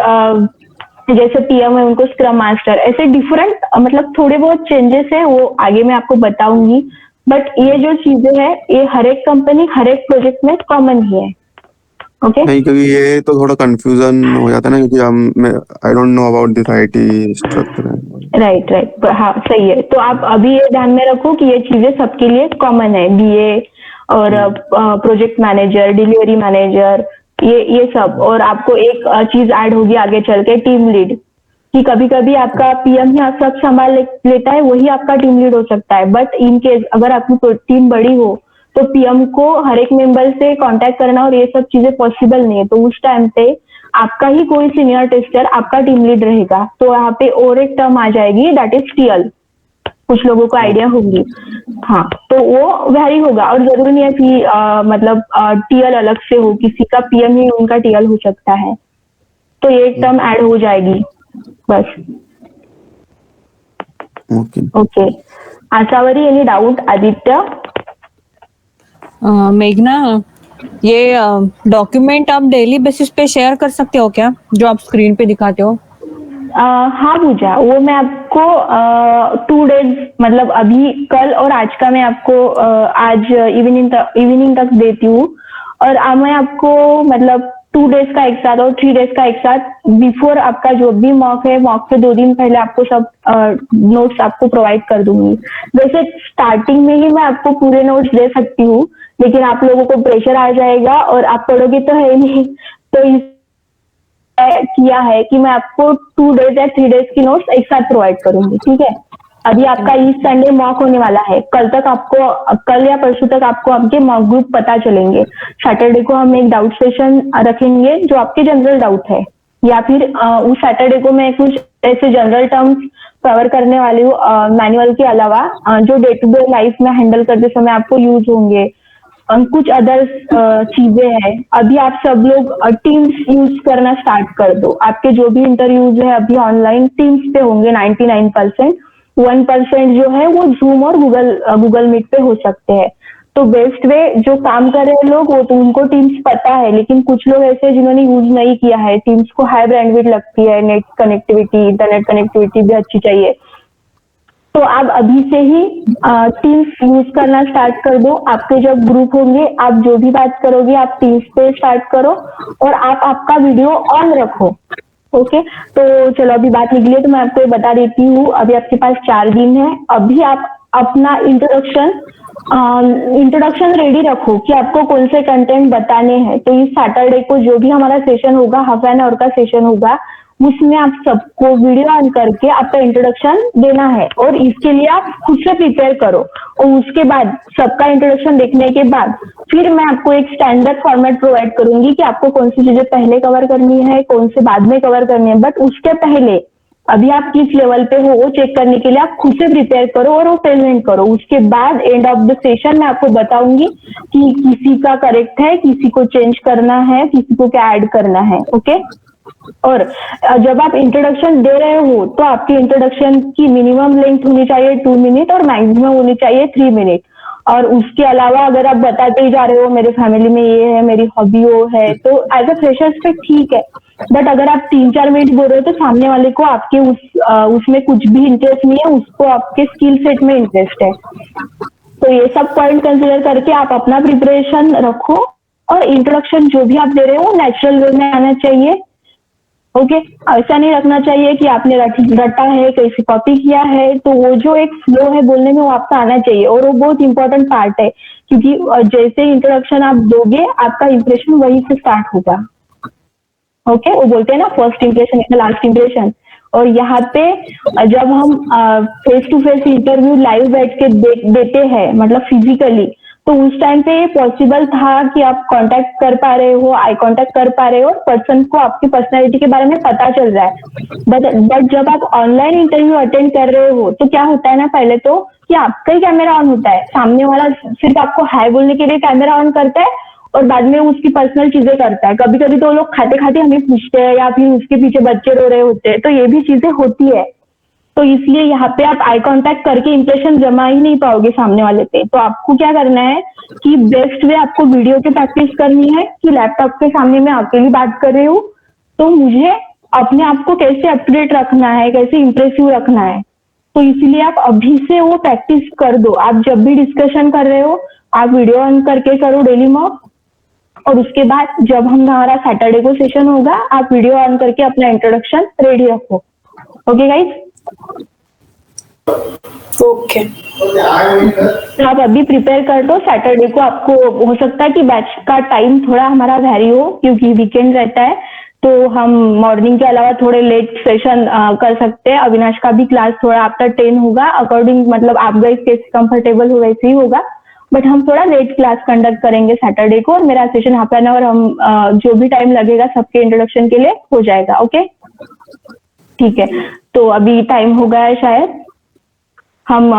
जैसे पीएम है उनको स्क्रम मास्टर, ऐसे डिफरेंट मतलब थोड़े बहुत चेंजेस है, वो आगे मैं आपको बताऊंगी। बट ये जो चीजें है ये हर एक कंपनी हर एक प्रोजेक्ट में कॉमन ही है। ओके नहीं, क्योंकि ये तो थोड़ा कंफ्यूजन हो जाता है ना, क्योंकि हम I don't know about this IT structure. Right, हाँ सही है। तो आप अभी ये ध्यान में रखो कि ये चीजें सबके लिए कॉमन है, बीए और प्रोजेक्ट मैनेजर, डिलीवरी मैनेजर, ये सब। और आपको एक चीज ऐड होगी आगे चल के, टीम लीड, कि कभी कभी आपका पीएम ही आप सब संभाल लेता है, वही आपका टीम लीड हो सकता है। बट इन केस अगर आपकी टीम बड़ी हो तो पीएम को हर एक मेंबर से कांटेक्ट करना और ये सब चीजें पॉसिबल नहीं है, तो उस टाइम पे आपका ही कोई सीनियर टेस्टर आपका टीम लीड रहेगा। तो यहाँ पे और एक टर्म आ जाएगी, दैट इज टीएल, कुछ लोगों को आइडिया होगी। हाँ, तो वो वैरी होगा, और जरूरी नहीं है कि मतलब टीएल अलग से हो, किसी का पीएम ही उनका टीएल हो सकता है, तो ये एक टर्म ऐड हो जाएगी बस। Okay, Ashavari, any doubt? Aditya? मेघना, ये डॉक्यूमेंट आप डेली बेसिस पे शेयर कर सकते हो क्या, जो आप स्क्रीन पे दिखाते हो? हाँ पूजा, वो मैं आपको 2 days मतलब अभी कल और आज का मैं आपको आज इवनिंग तक देती हूँ, और मैं आपको मतलब 2 days का एक साथ और 3 days का एक साथ, बिफोर आपका जो भी मॉक है, मॉक से 2 दिन पहले आपको सब नोट्स आपको प्रोवाइड कर दूंगी। वैसे स्टार्टिंग में ही मैं आपको पूरे नोट्स दे सकती हूँ, लेकिन आप लोगों को प्रेशर आ जाएगा और आप पढ़ोगे तो है नहीं, तो इस किया है कि मैं आपको 2 days या 3 days की नोट्स एक साथ प्रोवाइड करूंगी, ठीक है। अभी आपका इस संडे मॉक होने वाला है, कल तक आपको, कल या परसों तक आपको आपके मॉक ग्रुप पता चलेंगे। सैटरडे को हम एक डाउट सेशन रखेंगे जो आपके जनरल डाउट है, या फिर उस सैटरडे को मैं कुछ ऐसे जनरल टर्म्स कवर करने वाली हूँ मैनुअल के अलावा, जो डे टू डे लाइफ में हैंडल करते समय आपको यूज होंगे। कुछ अदर चीजें हैं। अभी आप सब लोग टीम्स यूज करना स्टार्ट कर दो, आपके जो भी इंटरव्यूज है अभी ऑनलाइन टीम्स पे होंगे 99%, 1% जो है वो जूम और गूगल मीट पे हो सकते हैं। तो बेस्ट वे, जो काम कर रहे हैं लोग वो तो उनको टीम्स पता है, लेकिन कुछ लोग ऐसे जिन्होंने यूज नहीं किया है, टीम्स को हाई बैंडविड्थ लगती है, नेट कनेक्टिविटी, इंटरनेट कनेक्टिविटी भी अच्छी चाहिए, तो आप अभी से ही टीम्स यूज करना स्टार्ट कर दो। आपके जब ग्रुप होंगे आप जो भी बात करोगे आप टीम्स पे स्टार्ट करो, और आप आपका वीडियो ऑन रखो। ओके, तो चलो अभी बात निकली है तो मैं आपको बता देती हूँ। अभी आपके पास 4 दिन है, अभी आप अपना इंट्रोडक्शन रेडी रखो कि आपको कौन से कंटेंट बताने हैं। तो इस सैटरडे को जो भी हमारा सेशन होगा, हाफ एन आवर का सेशन होगा, उसमें आप सबको वीडियो ऑन करके आपका इंट्रोडक्शन देना है, और इसके लिए आप खुद से प्रिपेयर करो। और उसके बाद सबका इंट्रोडक्शन देखने के बाद फिर मैं आपको एक स्टैंडर्ड फॉर्मेट प्रोवाइड करूंगी कि आपको कौन सी चीजें पहले कवर करनी है, कौन से बाद में कवर करनी है। बट उसके पहले अभी आप किस लेवल पे हो वो चेक करने के लिए आप खुद से प्रिपेयर करो और वो प्रेजेंट करो। उसके बाद एंड ऑफ द सेशन मैं आपको बताऊंगी कि किसी का करेक्ट है, किसी को चेंज करना है, किसी को क्या ऐड करना है। ओके, और जब आप इंट्रोडक्शन दे रहे हो तो आपकी इंट्रोडक्शन की मिनिमम लेंथ होनी चाहिए 2 मिनट और मैक्सिमम होनी चाहिए 3 मिनट। और उसके अलावा अगर आप बताते ही जा रहे हो मेरे फैमिली में ये है, मेरी हॉबी वो है, तो एज अ फ्रेशर्स पे ठीक है, बट अगर आप 3-4 मिनट बोल रहे हो तो सामने वाले को आपके उसमें कुछ भी इंटरेस्ट नहीं है, उसको आपके स्किल सेट में इंटरेस्ट है। तो ये सब पॉइंट कंसिडर करके आप अपना प्रिपरेशन रखो और इंट्रोडक्शन जो भी आप दे रहे हो नेचुरल वे में आना चाहिए। ओके, ऐसा नहीं रखना चाहिए कि आपने रटा है, कैसे कॉपी किया है, तो वो जो एक फ्लो है बोलने में वो आपका आना चाहिए और वो बहुत इंपॉर्टेंट पार्ट है, क्योंकि जैसे इंट्रोडक्शन आप दोगे आपका इंप्रेशन वहीं से स्टार्ट होगा। ओके, वो बोलते हैं ना first impression is the last impression. और यहाँ पे जब हम face to face interview live बैठ के देते हैं, मतलब फिजिकली, तो उस टाइम पे पॉसिबल था कि आप कांटेक्ट कर पा रहे हो, आई कांटेक्ट कर पा रहे हो, पर्सन को आपकी पर्सनालिटी के बारे में पता चल रहा है। बट जब आप ऑनलाइन इंटरव्यू अटेंड कर रहे हो तो क्या होता है ना, पहले तो कि आपका ही कैमरा ऑन होता है, सामने वाला सिर्फ आपको हाय बोलने के लिए कैमरा ऑन करता है और बाद में उसकी पर्सनल चीजें करता है। कभी कभी तो लोग खाते खाते हमें पूछते हैं या फिर उसके पीछे बच्चे रो रहे होते हैं, तो ये भी चीजें होती है। तो इसलिए यहाँ पे आप आई कांटेक्ट करके इंप्रेशन जमा ही नहीं पाओगे सामने वाले पे। तो आपको क्या करना है कि बेस्ट वे आपको वीडियो की प्रैक्टिस करनी है कि लैपटॉप के सामने मैं अकेली बात कर रही हूँ, तो मुझे अपने आप को कैसे अपडेट रखना है, कैसे इंप्रेसिव रखना है। तो इसलिए आप अभी से वो प्रैक्टिस कर दो। आप जब भी डिस्कशन कर रहे हो आप वीडियो ऑन करके करो डेली मॉक, और उसके बाद जब हमारा सैटरडे को सेशन होगा आप वीडियो ऑन करके अपना इंट्रोडक्शन रेडी रखो। Okay guys, okay. तो आप अभी प्रिपेयर कर दो। सैटरडे को आपको हो सकता है कि बैच का टाइम थोड़ा हमारा वैरी हो, क्योंकि वीकेंड रहता है, तो हम मॉर्निंग के अलावा थोड़े लेट सेशन कर सकते हैं। अविनाश का भी क्लास थोड़ा आफ्टर 10 होगा, अकॉर्डिंग मतलब आप गाइस कैसे कंफर्टेबल हो वैसे ही होगा, बट हम थोड़ा लेट क्लास कंडक्ट करेंगे सैटरडे को। और मेरा सेशन हाफ एन आवर हम जो भी टाइम लगेगा सबके इंट्रोडक्शन के लिए हो जाएगा। ओके, ठीक है, तो अभी टाइम हो गया है शायद, हम